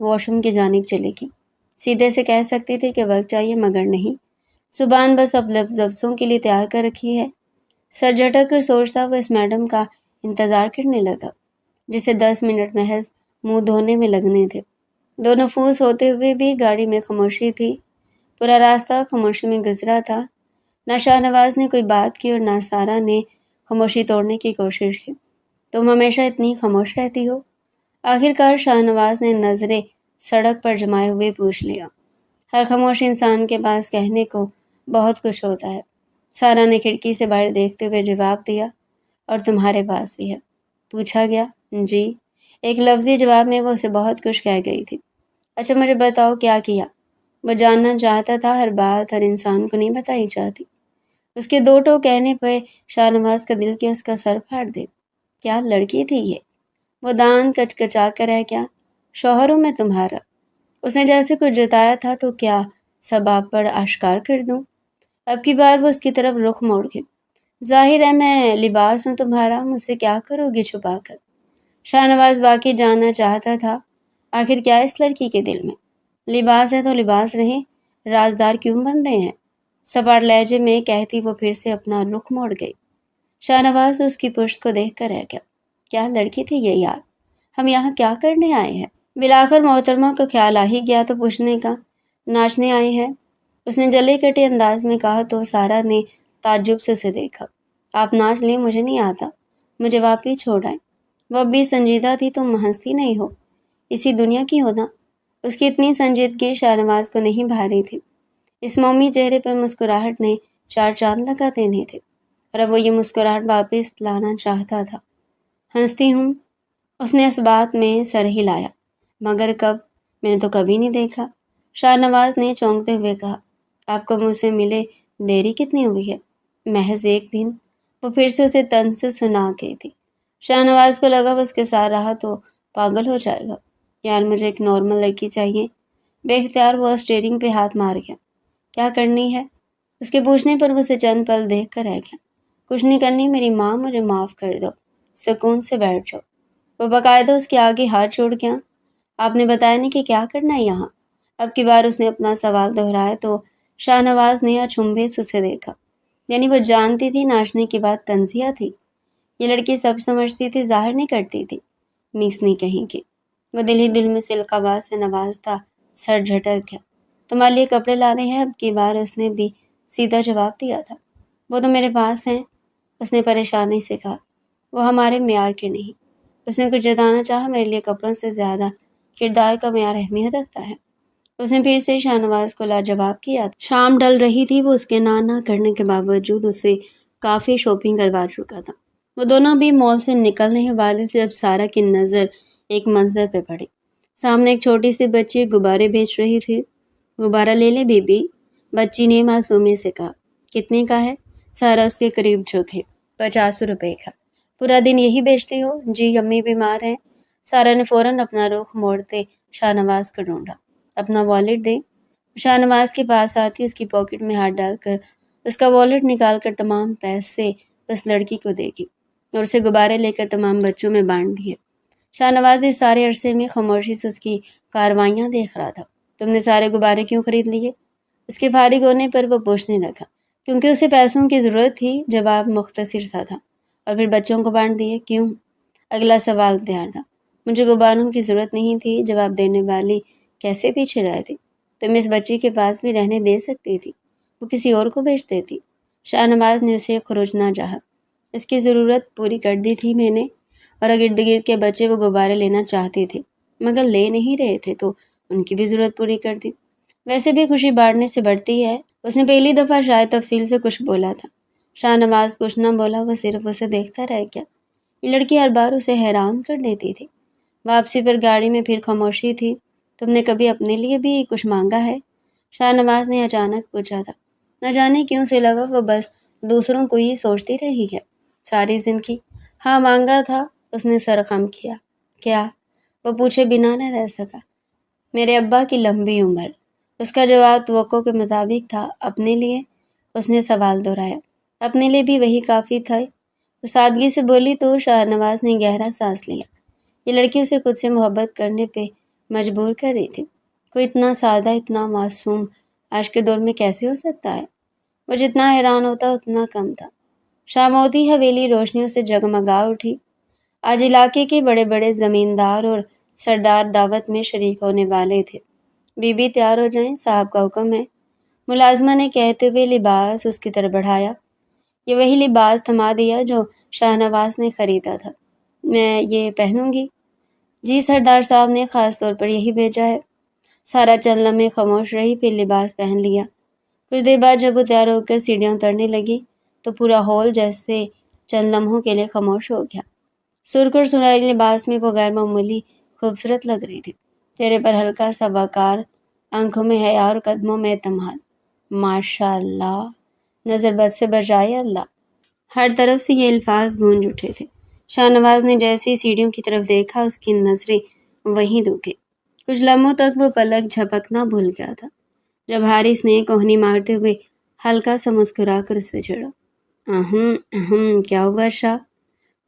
Speaker 1: واش روم کی جانب چلے گی۔ سیدھے سے کہہ سکتی تھی کہ وقت چاہیے، مگر نہیں، زبان بس اب لفظوں کے لیے تیار کر رکھی ہے۔ سر جھٹک کر سوچتا وہ اس میڈم کا انتظار کرنے لگا، جسے 10 منٹ محض منہ دھونے میں لگنے تھے۔ دو نفوس ہوتے ہوئے بھی گاڑی میں خاموشی تھی۔ پورا راستہ خاموشی میں گزرا تھا۔ نہ شاہ نواز نے کوئی بات کی اور نہ سارا نے خاموشی توڑنے کی کوشش کی۔ تم ہمیشہ اتنی خاموش رہتی ہو؟ آخر کار شاہ نواز نے نظریں سڑک پر جمائے ہوئے پوچھ لیا۔ ہر خاموش انسان کے پاس کہنے کو بہت کچھ ہوتا ہے، سارا نے کھڑکی سے باہر دیکھتے ہوئے جواب دیا۔ اور تمہارے پاس بھی ہے؟ پوچھا گیا۔ جی، ایک لفظی جواب میں وہ اسے بہت کچھ کہہ گئی تھی۔ اچھا مجھے بتاؤ کیا کیا؟ وہ جاننا چاہتا تھا، ہر بات ہر انسان کو نہیں بتائی جاتی۔ اس کے دو ٹوک کہنے پہ شاہ نواز کا دل کیا اس کا سر پھاڑ دے۔ کیا لڑکی تھی یہ؟ وہ دان کچکچا کر رہ گیا۔ شوہروں میں تمہارا؟ اس نے جیسے کچھ جتایا تھا تو کیا سب آپ پر آشکار کر دوں؟ اب کی بار وہ اس کی طرف رخ موڑ گئی۔ ظاہر ہے میں لباس ہوں تمہارا، مجھ سے کیا کرو گی چھپا کر؟ شاہ نواز واقعی جاننا چاہتا تھا آخر کیا اس لڑکی کے دل میں؟ لباس ہے تو لباس رہے، رازدار کیوں بن رہے ہیں؟ سپاٹ لہجے میں کہتی وہ پھر سے اپنا رخ موڑ گئی۔ شاہ نواز اس کی پشت کو دیکھ کر رہ گیا۔ کیا لڑکی تھی یہ یار؟ ہم یہاں کیا کرنے آئے ہیں؟ بالآخر محترمہ کو خیال آ ہی گیا تو پوچھنے کا، ناچنے آئے ہیں؟ اس نے جلے کٹے انداز میں کہا تو سارا نے تعجب سے اسے دیکھا۔ آپ ناچ لیں، مجھے نہیں آتا، مجھے واپس چھوڑ آئیں۔ وہ اب بھی سنجیدہ تھی۔ تم ہنستی نہیں ہو، اسی دنیا کی ہو نا؟ اس کی اتنی سنجیدگی شاہ نواز کو نہیں بھا رہی تھی۔ اس مومی چہرے پر مسکراہٹ نے 4 چاند لگا دینے تھے، اور اب وہ یہ مسکراہٹ واپس لانا چاہتا تھا۔ ہنستی ہوں؟ اس نے اس بات میں سر ہلایا۔ مگر کب؟ میں نے تو کبھی نہیں دیکھا، شاہ نواز نے چونکتے ہوئے کہا۔ آپ کو مجھ سے ملے دیری کتنی ہوئی ہے؟ محض 1 دن۔ وہ پھر سے اسے تن سے سنا گئی تھی۔ شاہ نواز کو لگا وہ اس کے ساتھ رہا تو پاگل ہو جائے گا۔ یار مجھے ایک نارمل لڑکی چاہیے۔ بے اختیار وہ اسٹیئرنگ پہ ہاتھ مار گیا۔ کیا کرنی ہے؟ اس کے پوچھنے پر وہ اسے چند پل دیکھ کر رہ گیا۔ کچھ نہیں کرنی میری ماں، مجھے معاف کر دو، سکون سے بیٹھ جاؤ۔ وہ باقاعدہ اس کے آگے ہاتھ چھوڑ گیا۔ آپ نے بتایا نہیں کہ کیا کرنا ہے یہاں؟ اب کی بار اس نے اپنا سوال دہرایا تو شاہ نواز نے اچنبھے سے اسے دیکھا۔ یعنی وہ جانتی تھی ناچنے کی بات تنزیہ تھی؟ یہ لڑکی سب سمجھتی تھی، ظاہر نہیں کرتی تھی۔ میسنی کہیں گی۔ وہ دل ہی دل میں سلک آواز سے نوازتا سر جھٹک گیا۔ تمہارے لیے کپڑے لانے ہیں؟ اب کی بار اس نے بھی سیدھا جواب دیا تھا۔ وہ تو میرے پاس ہیں، اس نے پریشانی سے کہا۔ وہ ہمارے معیار کے نہیں۔ اس نے کچھ جتانا چاہا۔ میرے لیے کپڑوں سے زیادہ کردار کا معیار اہمیت رکھتا ہے۔ اس نے پھر سے شاہ نواز کو لاجواب کیا تھا۔ شام ڈل رہی تھی، وہ اس کے نہ کرنے کے باوجود اسے کافی شاپنگ کروا چکا تھا۔ وہ دونوں بھی مال سے نکلنے والے تھے جب سارا کی نظر ایک منظر پہ پڑی۔ سامنے ایک چھوٹی سی بچی غبارے بیچ رہی تھی۔ غبارہ لے لے بی بی، بچی نے معصومی سے کہا۔ کتنے کا ہے؟ سارا اس کے قریب جھکے۔ 50 روپے کا۔ پورا دن یہی بیچتی ہو؟ جی، امی بیمار ہیں۔ سارا نے فوراً اپنا رخ موڑتے شاہ نواز کو ڈھونڈا۔ اپنا والیٹ دے۔ شاہ نواز کے پاس آتی اس کی پاکٹ میں ہاتھ ڈال کر اس کا والیٹ نکال کر تمام پیسے اس لڑکی کو دے گی اور اسے غبارے لے کر تمام بچوں میں بانٹ دیے۔ شاہ نواز اس سارے عرصے میں خاموشی سے اس کی کاروائیاں دیکھ رہا تھا۔ تم نے سارے غبارے کیوں خرید لیے؟ اس کے فارغ ہونے پر وہ پوچھنے لگا۔ کیونکہ اسے پیسوں کی ضرورت تھی، جواب مختصر سا تھا۔ اور پھر بچوں کو بانٹ دیے، کیوں؟ اگلا سوال تیار تھا۔ مجھے غباروں کی ضرورت نہیں تھی، جواب دینے والی کیسے پیچھے رہ تھی؟ تم اس بچی کے پاس بھی رہنے دے سکتی تھی، وہ کسی اور کو بیچ دیتی۔ شاہ نواز نے اسے خروچنا چاہا۔ اس کی ضرورت پوری کر دی تھی میں نے، اور اگر ارد گرد کے بچے وہ غبارے لینا چاہتے تھے مگر لے نہیں رہے تھے تو ان کی بھی ضرورت پوری کر دی۔ ویسے بھی خوشی بانٹنے سے بڑھتی ہے۔ اس نے پہلی دفعہ شاید تفصیل سے کچھ بولا تھا۔ شاہ نواز کچھ نہ بولا، وہ صرف اسے دیکھتا رہ گیا۔ یہ لڑکی ہر بار اسے حیران کر دیتی تھی۔ واپسی پر گاڑی میں پھر خاموشی تھی۔ تم نے کبھی اپنے لیے بھی کچھ مانگا ہے؟ شاہ نواز نے اچانک پوچھا تھا۔ نہ جانے کیوں سے لگا وہ بس دوسروں کو ہی سوچتی رہی ہے ساری زندگی۔ ہاں مانگا تھا، اس نے سر خم کیا۔ کیا؟ وہ پوچھے بنا نہ رہ سکا۔ میرے ابا کی لمبی عمر۔ اس کا جواب توقع کے مطابق تھا۔ اپنے لیے؟ اس نے سوال دہرایا۔ اپنے لیے بھی وہی کافی تھا۔ وہ سادگی سے بولی تو شاہ نواز نے گہرا سانس لیا۔ یہ لڑکی اسے خود سے محبت کرنے پہ مجبور کر رہی تھی۔ کوئی اتنا سادہ، اتنا معصوم آج کے دور میں کیسے ہو سکتا ہے؟ وہ جتنا حیران ہوتا اتنا کم تھا۔ شاموتی حویلی روشنیوں سے جگمگا اٹھی۔ آج علاقے کے بڑے بڑے زمیندار اور سردار دعوت میں شریک ہونے والے تھے۔ بی بی تیار ہو جائیں، صاحب کا حکم ہے، ملازمہ نے کہتے ہوئے لباس اس کی طرف بڑھایا۔ یہ وہی لباس تھما دیا جو شاہ نواز نے خریدا تھا۔ میں یہ پہنوں گی؟ جی سردار صاحب نے خاص طور پر یہی بھیجا ہے۔ سارا چند لمحے خاموش رہی، پھر لباس پہن لیا۔ کچھ دیر بعد جب وہ تیار ہو کر سیڑھیاں اترنے لگی تو پورا ہال جیسے چند لمحوں کے لیے خاموش ہو گیا۔ سرخ اور سنہری لباس میں وہ غیر معمولی خوبصورت لگ رہی تھی۔ چہرے پر ہلکا سا وقار، آنکھوں میں حیا اور قدموں میں اعتماد۔ ماشاء اللہ، نظر بد سے بچائے اللہ۔ ہر طرف سے یہ الفاظ گونج اٹھے تھے۔ شاہ نواز نے جیسے ہی سیڑھیوں کی طرف دیکھا، اس کی نظریں وہیں رکے۔ کچھ لمحوں تک وہ پلک جھپکنا بھول گیا تھا، جب حارث نے کوہنی مارتے ہوئے ہلکا سا مسکرا کر اس سے چھڑا۔ کیا ہوا شاہ؟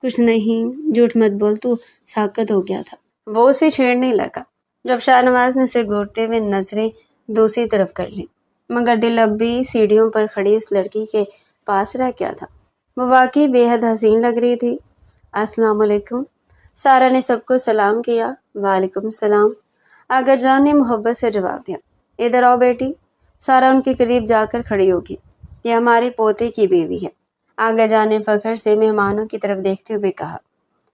Speaker 1: کچھ نہیں، جھوٹ مت بول، تو ساکت ہو گیا تھا۔ وہ اسے چھیڑنے لگا، جب شاہ نواز نے اسے گھورتے ہوئے نظریں دوسری طرف کر لیں، مگر دل اب بھی سیڑھیوں پر کھڑی اس لڑکی کے پاس رہ گیا تھا۔ وہ واقعی بے حد حسین لگ رہی تھی۔ السلام علیکم، سارا نے سب کو سلام کیا۔ وعلیکم السلام، آغا جان نے محبت سے جواب دیا۔ ادھر آؤ بیٹی۔ سارا ان کے قریب جا کر کھڑی ہوگی۔ یہ ہمارے پوتے کی بیوی ہے، آغا جان نے فخر سے مہمانوں کی طرف دیکھتے ہوئے کہا۔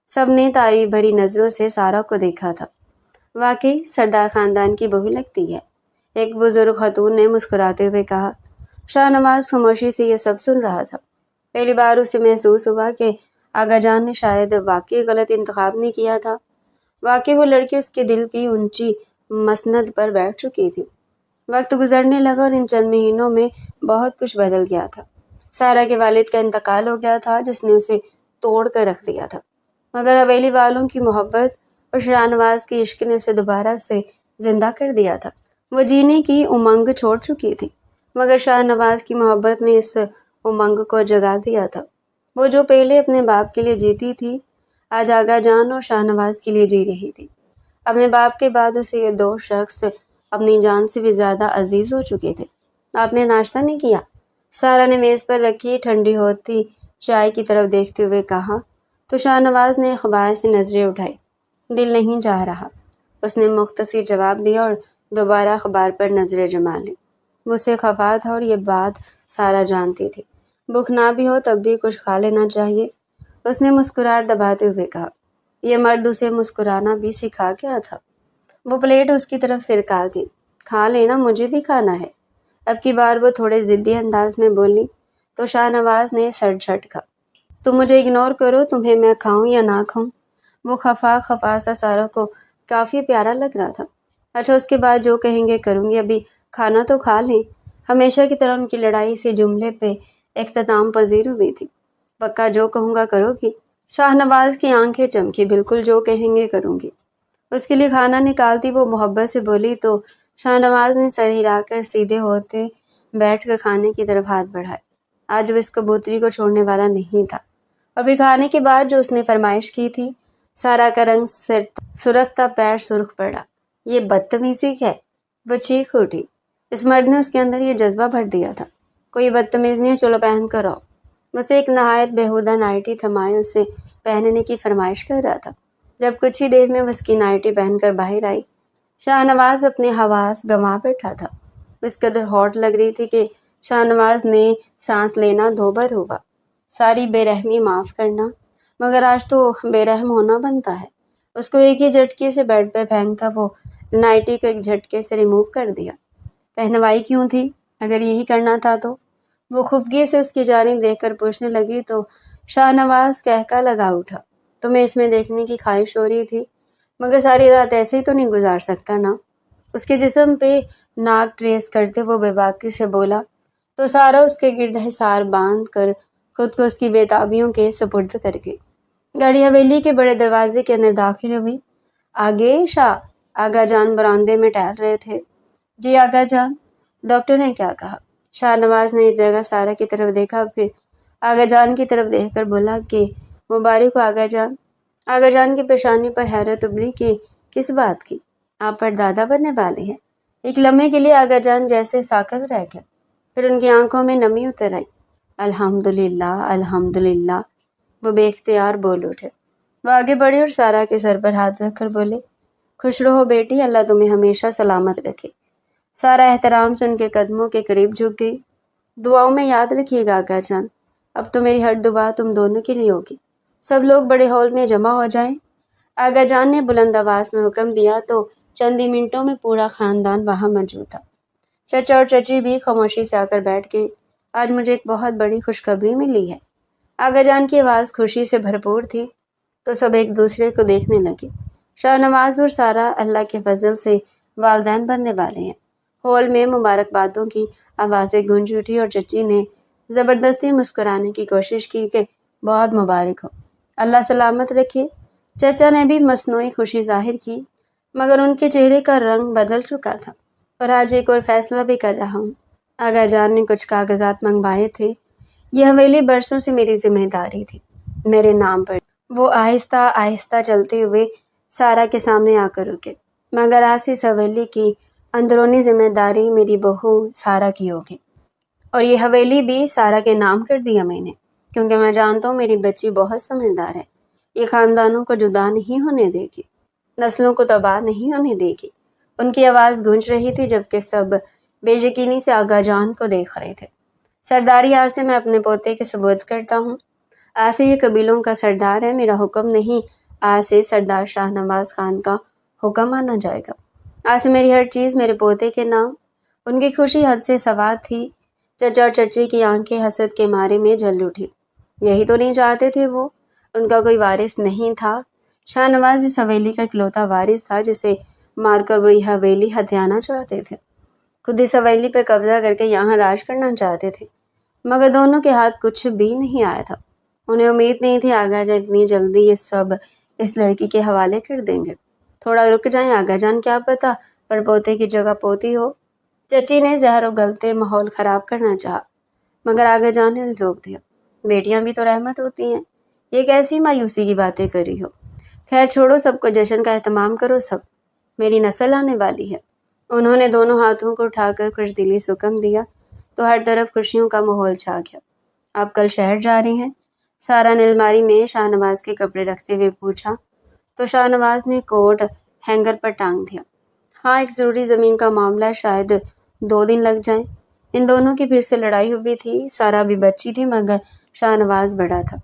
Speaker 1: سب نے تعریف بھری نظروں سے سارا کو دیکھا تھا۔ واقعی سردار خاندان کی بہو لگتی ہے، ایک بزرگ خاتون نے مسکراتے ہوئے کہا۔ شاہ نواز خاموشی سے یہ سب سن رہا تھا۔ پہلی بار اسے محسوس ہوا کہ آغا جان نے شاید واقعی غلط انتخاب نہیں کیا تھا۔ واقعی وہ لڑکی اس کے دل کی اونچی مسند پر بیٹھ چکی تھی۔ وقت گزرنے لگا اور ان چند مہینوں میں بہت کچھ بدل گیا تھا۔ سارا کے والد کا انتقال ہو گیا تھا، جس نے اسے توڑ کر رکھ دیا تھا، مگر حویلی والوں کی محبت اور شاہ نواز کی عشق نے اسے دوبارہ سے زندہ کر دیا تھا۔ وہ جینے کی امنگ چھوڑ چکی تھی، مگر شاہ نواز کی محبت نے اس امنگ کو جگا دیا تھا۔ وہ جو پہلے اپنے باپ کے لیے جیتی تھی، آج آغا جان اور شاہ نواز کے لیے جی رہی تھی۔ اپنے باپ کے بعد اسے یہ دو شخص اپنی جان سے بھی زیادہ عزیز ہو چکے تھے۔ آپ نے ناشتہ نہیں کیا؟ سارا نے میز پر رکھی ٹھنڈی ہوتی چائے کی طرف دیکھتے ہوئے کہا، تو شاہ نواز نے اخبار سے نظریں اٹھائی۔ دل نہیں چاہ رہا، اس نے مختصر جواب دیا اور دوبارہ اخبار پر نظریں جما لی۔ وہ سے خفا تھا اور یہ بات سارا جانتی تھی۔ بھوک نہ بھی ہو تب بھی کچھ کھا لینا چاہیے، اس نے مسکراہٹ دباتے ہوئے کہا۔ یہ مرد اسے مسکرانا بھی سکھا گیا تھا۔ وہ پلیٹ اس کی طرف سرکا گئی۔ کھا لینا، مجھے بھی کھانا ہے۔ اب کی بار وہ تھوڑے ضدی انداز میں بولی تو شاہ نواز نے سر جھٹکا۔ تم مجھے اگنور کرو، تمہیں میں کھاؤں یا نہ کھاؤں؟ وہ خفا سا سارا کو کافی پیارا لگ رہا تھا۔ اچھا، اس کے بعد جو کہیں گے کروں گی، ابھی کھانا تو کھا لیں۔ ہمیشہ کی طرح ان کی لڑائی سے جملے پہ اختتام پذیر ہوئی تھی۔ پکا جو کہوں گا کرو گی؟ شاہ نواز کی آنکھیں چمکی۔ بالکل جو کہیں گے کروں گی۔ اس کے لیے کھانا نکالتی وہ محبت سے بولی تو شاہ نواز نے سر ہلا کر سیدھے ہوتے بیٹھ کر کھانے کی طرف ہاتھ بڑھائے۔ آج وہ اس کبوتری کو چھوڑنے والا نہیں تھا۔ اور پھر کھانے کے بعد جو اس نے فرمائش کی تھی، سارا کا رنگ سرختا پیر سرخ پڑا۔ یہ بدتمیزی ہے، وہ چیخ اٹھی۔ اس مرد نے اس کے اندر یہ جذبہ بھر دیا تھا۔ کوئی بدتمیز نہیں، چلو پہن کر آؤ۔ اسے ایک نہایت بیہودہ نائٹی تھمائے اسے پہننے کی فرمائش کر رہا تھا۔ جب کچھ ہی دیر میں وہ اس کی نائٹی پہن کر باہر آئی، شاہ نواز اپنے حواس گنوا بیٹھا تھا۔ اس قدر ہاٹ لگ رہی تھی کہ شاہ نواز نے سانس لینا دوبر ہوا۔ ساری بے رحمی معاف کرنا، مگر آج تو بے رحم ہونا بنتا ہے۔ اس کو ایک ہی جھٹکے سے بیڈ پہ پھینک تھا، وہ نائٹی کو ایک جھٹکے سے ریموو کر دیا۔ پہنوائی کیوں تھی اگر یہی کرنا تھا تو؟ وہ خفگی سے اس کی جانب دیکھ کر پوچھنے لگی تو شاہ نواز کہکا لگا اٹھا۔ تمہیں اس میں دیکھنے کی خواہش ہو رہی تھی، مگر ساری رات ایسے ہی تو نہیں گزار سکتا نا؟ اس کے جسم پہ ناک ٹریس کرتے وہ بے باکی سے بولا تو سارا اس کے گرد حصار باندھ کر خود کو اس کی بے تابیوں کے سپرد کر گئی۔ گاڑی حویلی کے بڑے دروازے کے اندر داخل ہوئی۔ آگے شاہ، آغا جان براندے میں ٹہل رہے تھے۔ جی آغا جان، ڈاکٹر نے کیا کہا؟ شاہ نواز نے ایک جگہ سارا کی طرف دیکھا، پھر آغا جان کی طرف دیکھ کر بولا کہ مبارک ہو آغا جان۔ آغا جان کی پیشانی پر حیرت ابھری کہ کس بات کی؟ آپ پردادا بننے والے ہیں؟ ایک لمحے کے لیے آغا جان جیسے ساکت رہ گئے، پھر ان کی آنکھوں میں نمی اتر آئی۔ الحمدللہ الحمدللہ، وہ بے اختیار بول اٹھے۔ وہ آگے بڑھے اور سارا کے سر پر ہاتھ رکھ کر بولے، خوش رہو بیٹی، اللہ تمہیں ہمیشہ سلامت رکھے۔ سارا احترام سے ان کے قدموں کے قریب جھک گئی۔ دعاؤں میں یاد رکھیے گا آقا جان، اب تو میری ہر دعا تم دونوں کے لیے ہوگی۔ سب لوگ بڑے ہال میں جمع ہو جائیں۔ آقا جان نے بلند آواز میں حکم دیا تو چند ہی منٹوں میں پورا خاندان وہاں موجود تھا۔ چچا اور چچی بھی خاموشی سے آ کر بیٹھ گئے۔ آج مجھے ایک بہت بڑی خوشخبری ملی ہے۔ آقا جان کی آواز خوشی سے بھرپور تھی تو سب ایک دوسرے کو دیکھنے لگے۔ شاہ نواز اور سارا اللہ کے فضل سے والدین بننے والے ہیں۔ ہال میں مبارکبادوں کی آوازیں گونج اٹھی اور چچی نے زبردستی مسکرانے کی کوشش کی کہ بہت مبارک ہو، اللہ سلامت رکھے۔ چچا نے بھی مصنوعی خوشی ظاہر کی، مگر ان کے چہرے کا رنگ بدل چکا تھا۔ اور آج ایک اور فیصلہ بھی کر رہا ہوں۔ آقا جان نے کچھ کاغذات منگوائے تھے، یہ حویلی برسوں سے میری ذمہ داری تھی، میرے نام پر۔ وہ آہستہ آہستہ چلتے ہوئے سارا کے سامنے آ کر رکے۔ مگر آج سے اس حویلی کی اندرونی ذمہ داری میری بہو سارا کی ہوگی، اور یہ حویلی بھی سارا کے نام کر دیا میں نے، کیونکہ میں جانتا ہوں میری بچی بہت سمجھدار ہے۔ یہ خاندانوں کو جدا نہیں ہونے دے گی، نسلوں کو تباہ نہیں ہونے دے گی۔ ان کی آواز گونج رہی تھی جبکہ سب بے یقینی سے آقا جان کو دیکھ رہے تھے۔ سرداری آج سے میں اپنے پوتے کے سپرد کرتا ہوں۔ آج سے یہ قبیلوں کا سردار ہے، میرا حکم نہیں، آج سے سردار شاہ نواز خان کا حکم مانا جائے گا۔ آج سے میری ہر چیز میرے پوتے کے نام۔ ان کی خوشی حد سے سوا تھی۔ چچا اور چچی کی آنکھیں حسد کے مارے میں جل اٹھی۔ یہی تو نہیں چاہتے تھے وہ، ان کا کوئی وارث نہیں تھا۔ شاہ نواز اس حویلی کا اکلوتا وارث تھا جسے مار کر وہ یہ حویلی ہتھیانا چاہتے تھے، خود اس حویلی پہ قبضہ کر کے یہاں راج کرنا چاہتے تھے، مگر دونوں کے ہاتھ کچھ بھی نہیں آیا تھا۔ انہیں امید نہیں تھی آقا جان اتنی جلدی یہ سب اس لڑکی کے حوالے کر دیں گے۔ تھوڑا رک جائیں آقا جان، کیا پتہ پر پوتے کی جگہ پوتی ہو۔ چچی نے زہر اگلتے ماحول خراب کرنا چاہا، مگر آقا جان نے روک دیا۔ بیٹیاں بھی تو رحمت ہوتی ہیں، یہ کیسی مایوسی کی باتیں کر رہی ہو؟ خیر چھوڑو، سب کو جشن کا اہتمام کرو، سب میری نسل آنے والی ہے۔ انہوں نے دونوں ہاتھوں کو اٹھا کر خوش دلی سے حکم دیا تو ہر طرف خوشیوں کا ماحول چھا گیا۔ آپ کل شہر جا رہے ہیں؟ سارا نے الماری میں شاہ نواز کے کپڑے رکھتے ہوئے پوچھا تو شاہ نواز نے کوٹ ہینگر پر ٹانگ دیا۔ ہاں، ایک ضروری زمین کا معاملہ ہے، شاید 2 دن لگ جائیں۔ ان دونوں کی پھر سے لڑائی ہوئی تھی۔ سارا بھی بچی تھی مگر شاہ نواز بڑا تھا،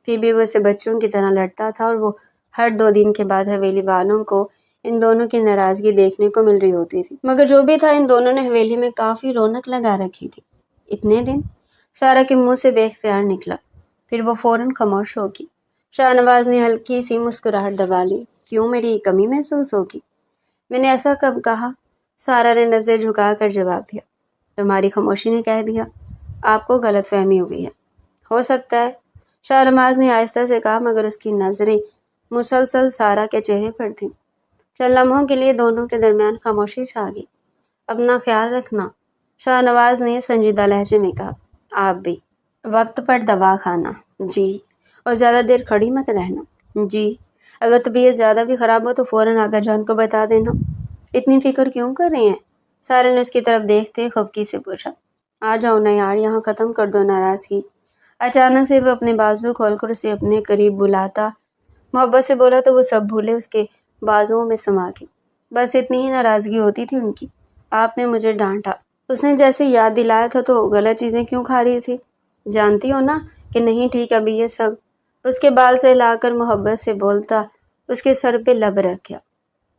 Speaker 1: پھر بھی وہ اسے بچوں کی طرح لڑتا تھا، اور وہ ہر 2 دن کے بعد حویلی والوں کو ان دونوں کی ناراضگی دیکھنے کو مل رہی ہوتی تھی۔ مگر جو بھی تھا، ان دونوں نے حویلی میں کافی رونق لگا رکھی تھی۔ اتنے دن؟ سارا کے منہ سے بے اختیار نکلا، پھر وہ فوراً خاموش ہوگی۔ شاہ نواز نے ہلکی سی مسکراہٹ دبا لی۔ کیوں، میری کمی محسوس ہوگی؟ میں نے ایسا کب کہا؟ سارا نے نظر جھکا کر جواب دیا۔ تمہاری خاموشی نے کہہ دیا۔ آپ کو غلط فہمی ہوئی ہے۔ ہو سکتا ہے، شاہ نواز نے آہستہ سے کہا، مگر اس کی نظریں مسلسل سارا کے چہرے پر تھیں۔ چند لمحوں کے لیے دونوں کے درمیان خاموشی چھا گئی۔ اپنا خیال رکھنا، شاہ نواز نے سنجیدہ لہجے میں کہا۔ آپ بھی وقت پر دوا کھانا۔ جی۔ اور زیادہ دیر کھڑی مت رہنا۔ جی۔ اگر طبیعت زیادہ بھی خراب ہو تو فوراً آقا جان کو بتا دینا۔ اتنی فکر کیوں کر رہے ہیں؟ سارے نے اس کی طرف دیکھتے خفگی سے پوچھا۔ آ جاؤ نا یار، یہاں ختم کر دو ناراضگی۔ اچانک سے وہ اپنے بازو کھول کر اسے اپنے قریب بلاتا محبت سے بولا تو وہ سب بھولے اس کے بازوؤں میں سما گئی۔ بس اتنی ہی ناراضگی ہوتی تھی ان کی۔ آپ نے مجھے ڈانٹا۔ اس نے جیسے یاد دلایا تھا تو غلط چیزیں کیوں کھا رہی تھی؟ جانتی ہو نا کہ نہیں ٹھیک ابھی یہ سب۔ اس کے بال سے لا کر محبت سے بولتا اس کے سر پہ لب رکھ گیا۔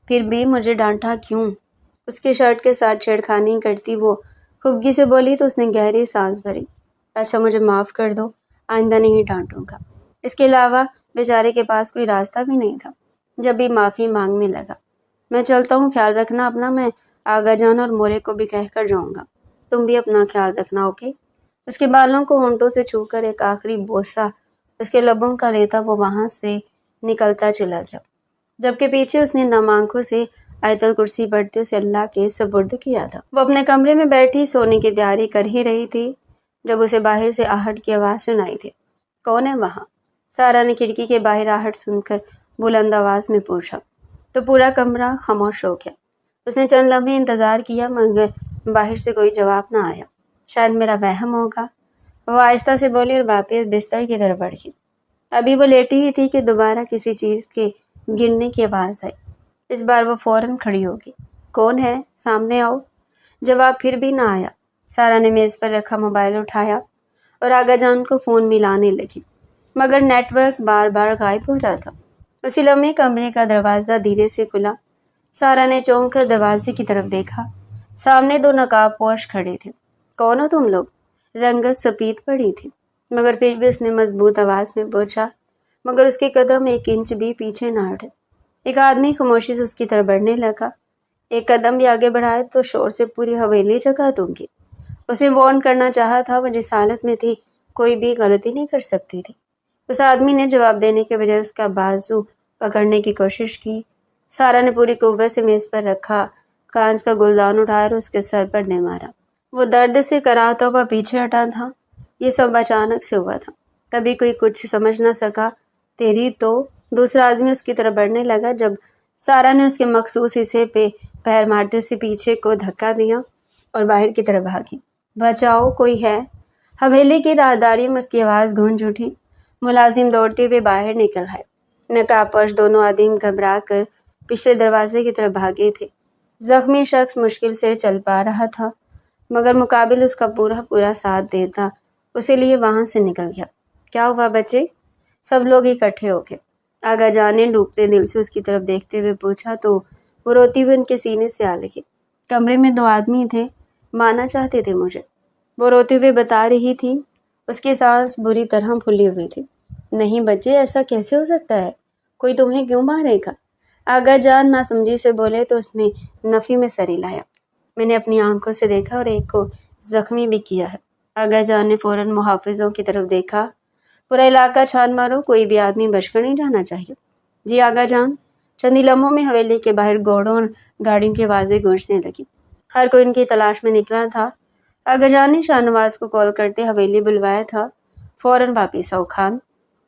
Speaker 1: پھر بھی مجھے ڈانٹا کیوں؟ اس کے شرٹ کے ساتھ چھیڑخانی کرتی وہ خفگی سے بولی تو اس نے گہری سانس بھری۔ اچھا مجھے معاف کر دو، آئندہ نہیں ڈانٹوں گا۔ اس کے علاوہ بیچارے کے پاس کوئی راستہ بھی نہیں تھا۔ جب بھی معافی مانگنے لگا۔ میں چلتا ہوں، خیال رکھنا اپنا، میں آغا جان اور مورے کو بھی کہہ کر جاؤں گا۔ تم بھی اپنا خیال رکھنا، اوکے؟ اس کے بالوں کو ہونٹوں سے چھو کر ایک آخری بوسہ اس کے لبوں کا لیتا وہ وہاں سے نکلتا چلا گیا، جبکہ پیچھے اس نے نم آنکھوں سے آیت الکرسی پڑھتے اسے اللہ کے سپرد کیا تھا۔ وہ اپنے کمرے میں بیٹھی سونے کی تیاری کر ہی رہی تھی جب اسے باہر سے آہٹ کی آواز سنائی تھی۔ کون ہے وہاں؟ سارا نے کھڑکی کے باہر آہٹ سن کر بلند آواز میں پوچھا تو پورا کمرہ خاموش ہو گیا۔ اس نے چند لمحے انتظار کیا مگر باہر سے کوئی جواب نہ آیا۔ شاید میرا وہم ہوگا، وہ آہستہ سے بولی اور واپس بستر کی طرف بڑھی۔ ابھی وہ لیٹی ہی تھی کہ دوبارہ کسی چیز کے گرنے کی آواز آئی۔ اس بار وہ فوراً کھڑی ہوگی۔ کون ہے؟ سامنے آؤ۔ جواب پھر بھی نہ آیا۔ سارا نے میز پر رکھا موبائل اٹھایا اور آغا جان کو فون ملانے لگی، مگر نیٹ ورک بار بار غائب ہو رہا تھا۔ اسی لمحے کمرے کا دروازہ دھیرے سے کھلا۔ سارا نے چونک کر دروازے کی طرف دیکھا۔ سامنے دو نقاب پوش کھڑے تھے۔ کون ہو تم لوگ؟ رنگت سپید پڑی تھی، مگر پھر بھی اس نے مضبوط آواز میں پوچھا، مگر اس کے قدم ایک انچ بھی پیچھے نہ ہٹے۔ ایک آدمی خاموشی سے اس کی طرف بڑھنے لگا۔ ایک قدم بھی آگے بڑھائے تو شور سے پوری حویلی جگا دوں گی۔ اسے وارن کرنا چاہا تھا، وہ جس حالت میں تھی کوئی بھی غلطی نہیں کر سکتی تھی۔ اس آدمی نے جواب دینے کے بجائے اس کا بازو پکڑنے کی کوشش کی۔ سارا نے پوری قوت سے میز پر رکھا کانچ کا گلدان اٹھایا اور اس کے سر پر دے مارا۔ وہ درد سے کراہتا ہوا پیچھے ہٹا تھا۔ یہ سب اچانک سے ہوا تھا، تبھی کوئی کچھ سمجھ نہ سکا۔ تیری تو… دوسرا آدمی اس کی طرف بڑھنے لگا جب سارا نے اس کے مخصوص حصے پہ پیر مارتے اسے پیچھے کو دھکا دیا اور باہر کی طرف بھاگی۔ بچاؤ، کوئی ہے؟ حویلی کی راہداری میں اس کی آواز گونج اٹھی۔ ملازم دوڑتے ہوئے باہر نکل آئے۔ نقاب پوش دونوں آدمی گھبرا کر پچھلے دروازے کی طرف بھاگے تھے۔ زخمی شخص مشکل سے چل پا رہا تھا، مگر مقابل اس کا پورا ساتھ دیتا اسے لیے وہاں سے نکل گیا۔ کیا ہوا بچے؟ سب لوگ اکٹھے ہو گئے۔ آغا جان نے ڈوبتے دل سے اس کی طرف دیکھتے ہوئے پوچھا تو وہ روتی ہوئے ان کے سینے سے آ لگی۔ کمرے میں دو آدمی تھے، مانا چاہتے تھے مجھے، وہ روتے ہوئے بتا رہی تھی۔ اس کی سانس بری طرح پھولی ہوئی تھی۔ نہیں بچے، ایسا کیسے ہو سکتا ہے؟ کوئی تمہیں کیوں مارے گا؟ آغا جان ناسمجھی سے بولے تو اس نے نفی میں سر ہلایا۔ میں نے اپنی آنکھوں سے دیکھا اور ایک کو زخمی بھی کیا ہے۔ آغا جان نے فوراً محافظوں کی طرف دیکھا۔ پورا علاقہ چھان مارو، کوئی بھی آدمی بچ کر نہیں جانا چاہیے۔ جی آغا جان۔ چند لمحوں میں حویلی کے باہر گھوڑوں اور گاڑیوں کی آوازیں گونجنے لگی۔ ہر کوئی ان کی تلاش میں نکلا تھا۔ آغا جان نے شاہ نواز کو کال کرتے حویلی بلوایا تھا۔ فوراً واپس آؤ خان۔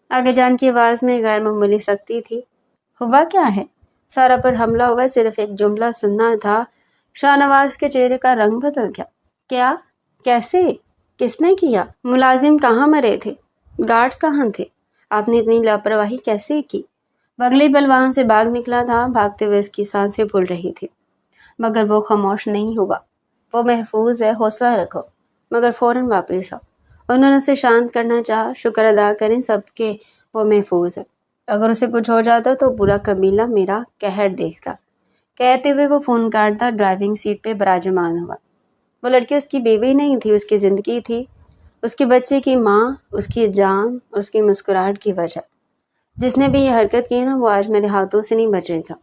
Speaker 1: آغا جان کی آواز میں غیر معمولی سختی تھی۔ ہوا کیا ہے؟ سارا پر حملہ ہوا، صرف ایک جملہ سننا تھا۔ شاہ نواز کے چہرے کا رنگ بدل گیا۔ کیا؟ کیسے؟ کس نے کیا؟ ملازم کہاں مرے تھے؟ گارڈز کہاں تھے؟ آپ نے اتنی لاپرواہی کیسے کی؟ بغلی پل وہاں سے بھاگ نکلا تھا۔ بھاگتے ہوئے اس کی سانسیں پھول رہی تھی، مگر وہ خاموش نہیں ہوا۔ وہ محفوظ ہے، حوصلہ رکھو، مگر فوراً واپس آؤ۔ انہوں نے اسے شانت کرنا چاہا۔ شکر ادا کریں سب کے وہ محفوظ ہے۔ اگر اسے کچھ ہو جاتا تو پورا قبیلہ میرا قہر دیکھتا۔ کہتے ہوئے وہ فون کاٹتا ڈرائیونگ سیٹ پہ براجمان ہوا۔ وہ لڑکی اس کی بیوی نہیں تھی، اس کی زندگی تھی، اس کے بچے کی ماں، اس کی جان، اس کی مسکراہٹ کی وجہ۔ جس نے بھی یہ حرکت کی نا، وہ آج میرے ہاتھوں سے نہیں بچے گا۔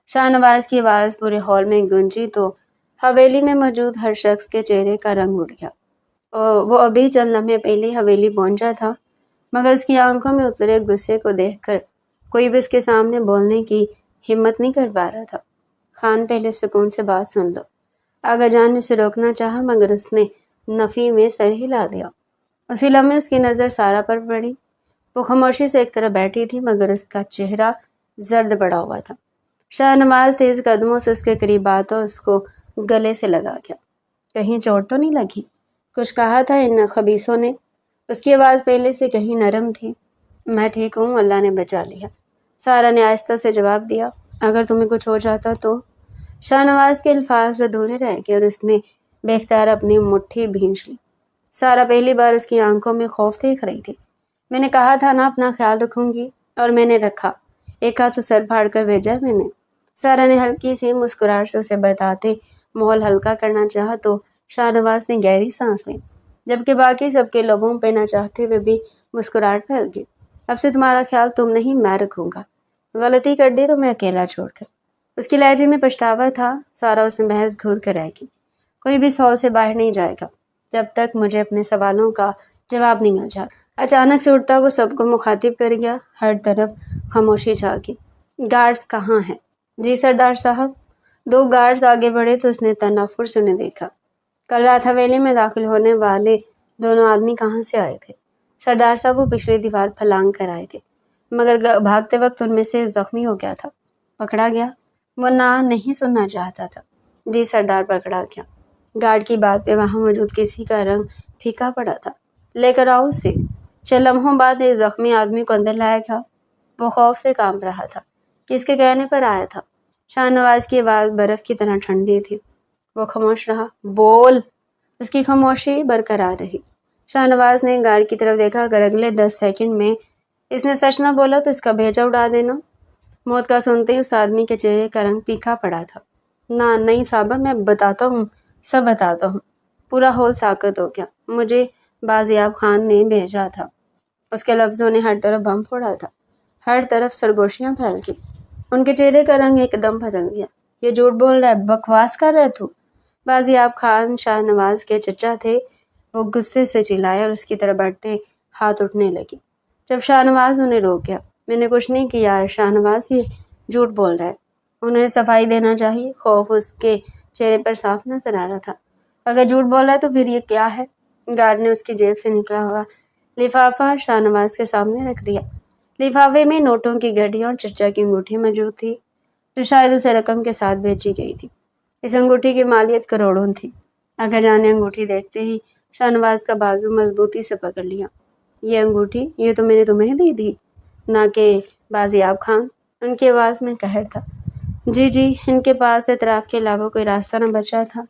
Speaker 1: شاہ نواز کی آواز پورے ہال میں گونجی تو حویلی میں موجود ہر شخص کے چہرے کا رنگ اڑ گیا۔ وہ ابھی چند لمحے پہلے حویلی پہنچا تھا، مگر اس کی آنکھوں میں اترے غصے کو دیکھ کر کوئی بھی اس کے سامنے بولنے کی ہمت نہیں کر پا رہا تھا۔ خان، پہلے سکون سے بات سن لو۔ آغا جان نے اسے روکنا چاہا، مگر اس نے نفی میں سر ہلا دیا۔ اسی لمحے اس کی نظر سارا پر پڑی۔ وہ خاموشی سے ایک طرف بیٹھی تھی، مگر اس کا چہرہ زرد پڑا ہوا تھا۔ شاہ نواز تیز قدموں سے اس کے قریب آتا اور اس کو گلے سے لگا گیا۔ کہیں چوٹ تو نہیں لگی؟ کچھ کہا تھا ان خبیثوں نے؟ اس کی آواز پہلے سے کہیں نرم تھی۔ میں ٹھیک ہوں، اللہ نے بچا لیا، سارا نے آہستہ سے جواب دیا۔ اگر تمہیں کچھ ہو جاتا تو… شاہ نواز کے الفاظ ادھورے رہ گئے اور اس نے بے اختیار اپنی مٹھی بھینچ لی۔ سارا پہلی بار اس کی آنکھوں میں خوف دیکھ رہی تھی۔ میں نے کہا تھا نا اپنا خیال رکھوں گی، اور میں نے رکھا۔ ایک ہاتھ تو سر پھاڑ کر بھیجا میں نے۔ سارا نے ہلکی سی مسکراہٹ سے اسے بتاتے ماحول ہلکا کرنا چاہا تو شاہ نواز نے گہری سانس لی، جبکہ باقی سب کے لبوں پہ نہ چاہتے ہوئے بھی مسکراہٹ پھیل گئی۔ اب سے تمہارا خیال تم نہیں، میں رکھوں گا۔ غلطی کر دی تو میں اکیلا چھوڑ کر۔ اس کے لہجے میں پچھتاوا تھا۔ سارا اسے محض گھور کر رہ گی۔ کوئی بھی اس ہال سے باہر نہیں جائے گا جب تک مجھے اپنے سوالوں کا جواب نہیں مل جاتا۔ اچانک سے اٹھتا وہ سب کو مخاطب کر گیا۔ ہر طرف خاموشی چھا گئی۔ گارڈز کہاں ہیں؟ جی سردار صاحب۔ دو گارڈز آگے بڑھے تو اس نے تنفر سے انہیں دیکھا۔ کل رات حویلی میں داخل ہونے والے دونوں آدمی کہاں سے آئے تھے؟ سردار صاحب، وہ پچھلی دیوار پھلانگ کر آئے تھے، مگر بھاگتے وقت ان میں سے زخمی ہو گیا تھا، پکڑا گیا۔ وہ نہیں سننا چاہتا تھا۔ جی سردار پکڑا گیا۔ گارڈ کی بات پہ وہاں موجود کسی کا رنگ پھیکا پڑا تھا۔ لے کر آؤ اسے۔ چند لمحوں بعد ایک زخمی آدمی کو اندر لایا گیا۔ وہ خوف سے کانپ رہا تھا۔ کس کے کہنے پر آیا تھا؟ شاہ نواز کی آواز برف کی طرح ٹھنڈی تھی۔ وہ خاموش رہا۔ بول! اس کی خاموشی برقرار رہی۔ شاہ نواز نے گارڈ کی طرف دیکھا۔ اگر اگلے 10 سیکنڈ میں اس نے سچ نہ بولا تو اس کا بھیجا اڑا دینا۔ موت کا سنتے ہی اس آدمی کے چہرے کا رنگ پھیکا پڑا تھا۔ نہیں صاحبہ، میں بتاتا ہوں، سب بتاتا ہوں۔ پورا ہال ساکت ہو گیا۔ مجھے بازیاب خان نے بھیجا تھا۔ اس کے لفظوں نے ہر طرف بم پھوڑا تھا۔ ہر طرف سرگوشیاں پھیل گئی۔ ان کے چہرے کا رنگ ایک دم بدل گیا۔ یہ جھوٹ بول رہا ہے، بکواس کر رہے تو۔ بازیاب خان شاہ نواز کے چچا تھے۔ وہ غصے سے چلائے اور اس کی طرف بڑھتے ہاتھ اٹھنے لگی۔ جب شاہ نواز انہیں روک گیا۔ میں نے کچھ نہیں کیا شاہ نواز، یہ جھوٹ بول رہا ہے۔ انہوں نے صفائی دینا چاہیے۔ خوف اس کے چہرے پر صاف نظر آ رہا تھا۔ اگر جھوٹ بول رہا ہے تو پھر یہ کیا ہے؟ گارڈ نے اس کی جیب سے نکلا ہوا لفافہ شاہ نواز کے سامنے رکھ دیا۔ لفافے میں نوٹوں کی گڈیاں اور چچا کی انگوٹھی موجود تھی، جو شاید اسے رقم کے ساتھ بھیجی گئی تھی۔ اس انگوٹھی کی مالیت کروڑوں تھی۔ اگر جان نے انگوٹھی دیکھتے ہی شاہ نواز کا بازو مضبوطی سے پکڑ لیا۔ یہ انگوٹھی، یہ تو میں نے تمہیں دی تھی، نہ کہ بازیاب خان؟ ان کی آواز میں قہر تھا۔ جی، ان کے پاس اعتراف کے علاوہ کوئی راستہ نہ بچا تھا۔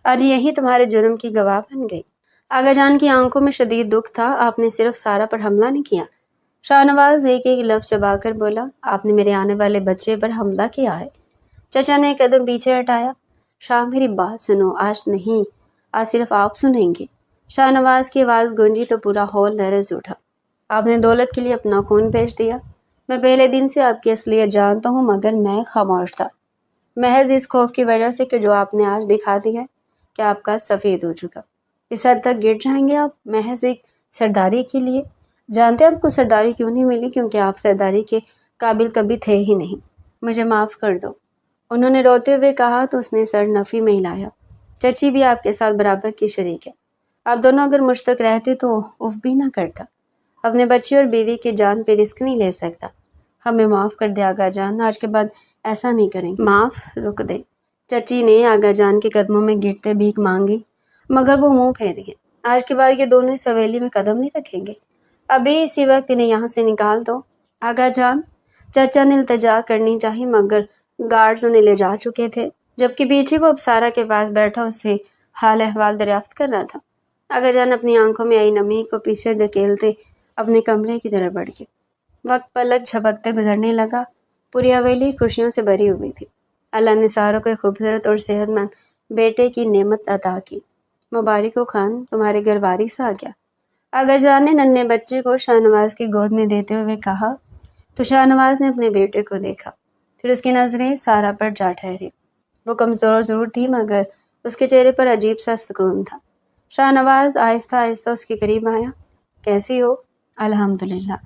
Speaker 1: آج یہی تمہارے جرم کی گواہ بن گئی۔ آغا جان کی آنکھوں میں شدید دکھ تھا۔ آپ نے صرف سارا پر حملہ نہیں کیا۔ شاہ نواز ایک ایک لفظ چبا کر بولا۔ آپ نے میرے آنے والے بچے پر حملہ کیا ہے۔ چچا نے ایک قدم پیچھے ہٹایا۔ شاہ میری بات سنو، آج نہیں، آج صرف آپ سنیں گے۔ شاہ نواز کی آواز گونجی تو پورا ہال لرز اٹھا۔ آپ نے دولت کے لیے اپنا خون بیچ دیا۔ میں پہلے دن سے آپ کی اصلیت جانتا ہوں، مگر میں خاموش تھا، محض اس خوف کی وجہ سے کہ جو آپ نے آج دکھا دیا ہے کہ آپ کا سفید ہو چکا۔ اس حد تک گر جائیں گے آپ محض ایک سرداری کے لیے؟ جانتے آپ کو سرداری کیوں نہیں ملی؟ کیونکہ آپ سرداری کے قابل کبھی تھے ہی نہیں۔ مجھے معاف کر دو، انہوں نے روتے ہوئے کہا تو اس نے سر نفی میں ہلایا۔ چچی بھی آپ کے ساتھ برابر کی شریک ہے۔ آپ دونوں اگر مجھ تک رہتے تو اف بھی نہ کرتا۔ اپنے بچے اور بیوی کی جان پہ رسک نہیں لے سکتا۔ ہمیں معاف کر دے آغا جان، آج کے بعد ایسا نہیں کریں گے۔ معاف؟ رک دے۔ چچی نے آغا جان کے قدموں میں گرتے بھیک مانگی، مگر وہ منہ پھیر گئے۔ آج کے بعد یہ دونوں اس حویلی میں قدم نہیں رکھیں گے۔ ابھی اسی وقت انہیں یہاں سے نکال دو آغا جان۔ چچا نے التجا کرنی چاہی، مگر گارڈز انہیں لے جا چکے تھے، جبکہ پیچھے وہ ابصارہ کے پاس بیٹھا اس سے حال احوال دریافت کر رہا تھا۔ آغا جان اپنی آنکھوں میں آئی نمی کو پیچھے دھکیلتے اپنے کمرے کی طرف بڑھ گئے۔ وقت پلک جھپکتے گزرنے لگا۔ پوری حویلی خوشیوں سے بھری ہوئی تھی۔ اللہ نے ساروں کو ایک خوبصورت اور صحت مند بیٹے کی نعمت عطا کی۔ مبارک ہو خان، تمہارے گھر وارث آ گیا۔ آغا جان نے ننھے بچے کو شاہ نواز کی گود میں دیتے ہوئے کہا تو شاہ نواز نے اپنے بیٹے کو دیکھا، پھر اس کی نظریں سارا پر جا ٹھہری۔ وہ کمزور ضرور تھی، مگر اس کے چہرے پر عجیب سا سکون تھا۔ شاہ نواز آہستہ آہستہ اس کے قریب آیا۔ کیسی ہو؟ الحمدللہ۔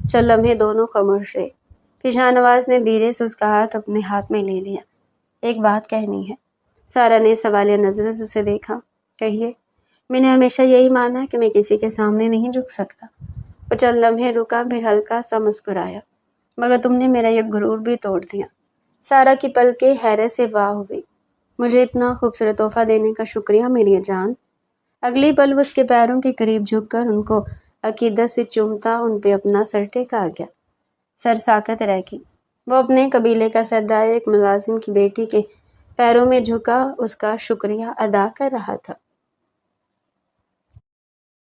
Speaker 1: چند لمحے دونوں خاموش رہے، پھر شاہ نواز نے دھیرے سے اس کا ہاتھ اپنے ہاتھ میں لے لیا۔ ایک بات کہنی ہے۔ سارا نے سوالیہ نظروں سے اسے دیکھا۔ کہیے۔ میں نے ہمیشہ یہی مانا کہ میں کسی کے سامنے نہیں جھک سکتا۔ وہ چند لمحے رکا، پھر ہلکا سا مسکرایا۔ مگر تم نے میرا یہ غرور بھی توڑ دیا۔ سارا کی پلکیں حیرت سے واہ ہوئی۔ مجھے اتنا خوبصورت تحفہ دینے کا شکریہ میری جان۔ اگلی پل وہ اس کے پیروں کے قریب جھک کر ان کو عقیدت سے چومتا ان پہ اپنا سر ٹیکا گیا۔ سر ساکت رہ گئی۔ وہ اپنے قبیلے کا سردار ایک ملازم کی بیٹی کے پیروں میں جھکا اس کا شکریہ ادا کر رہا تھا۔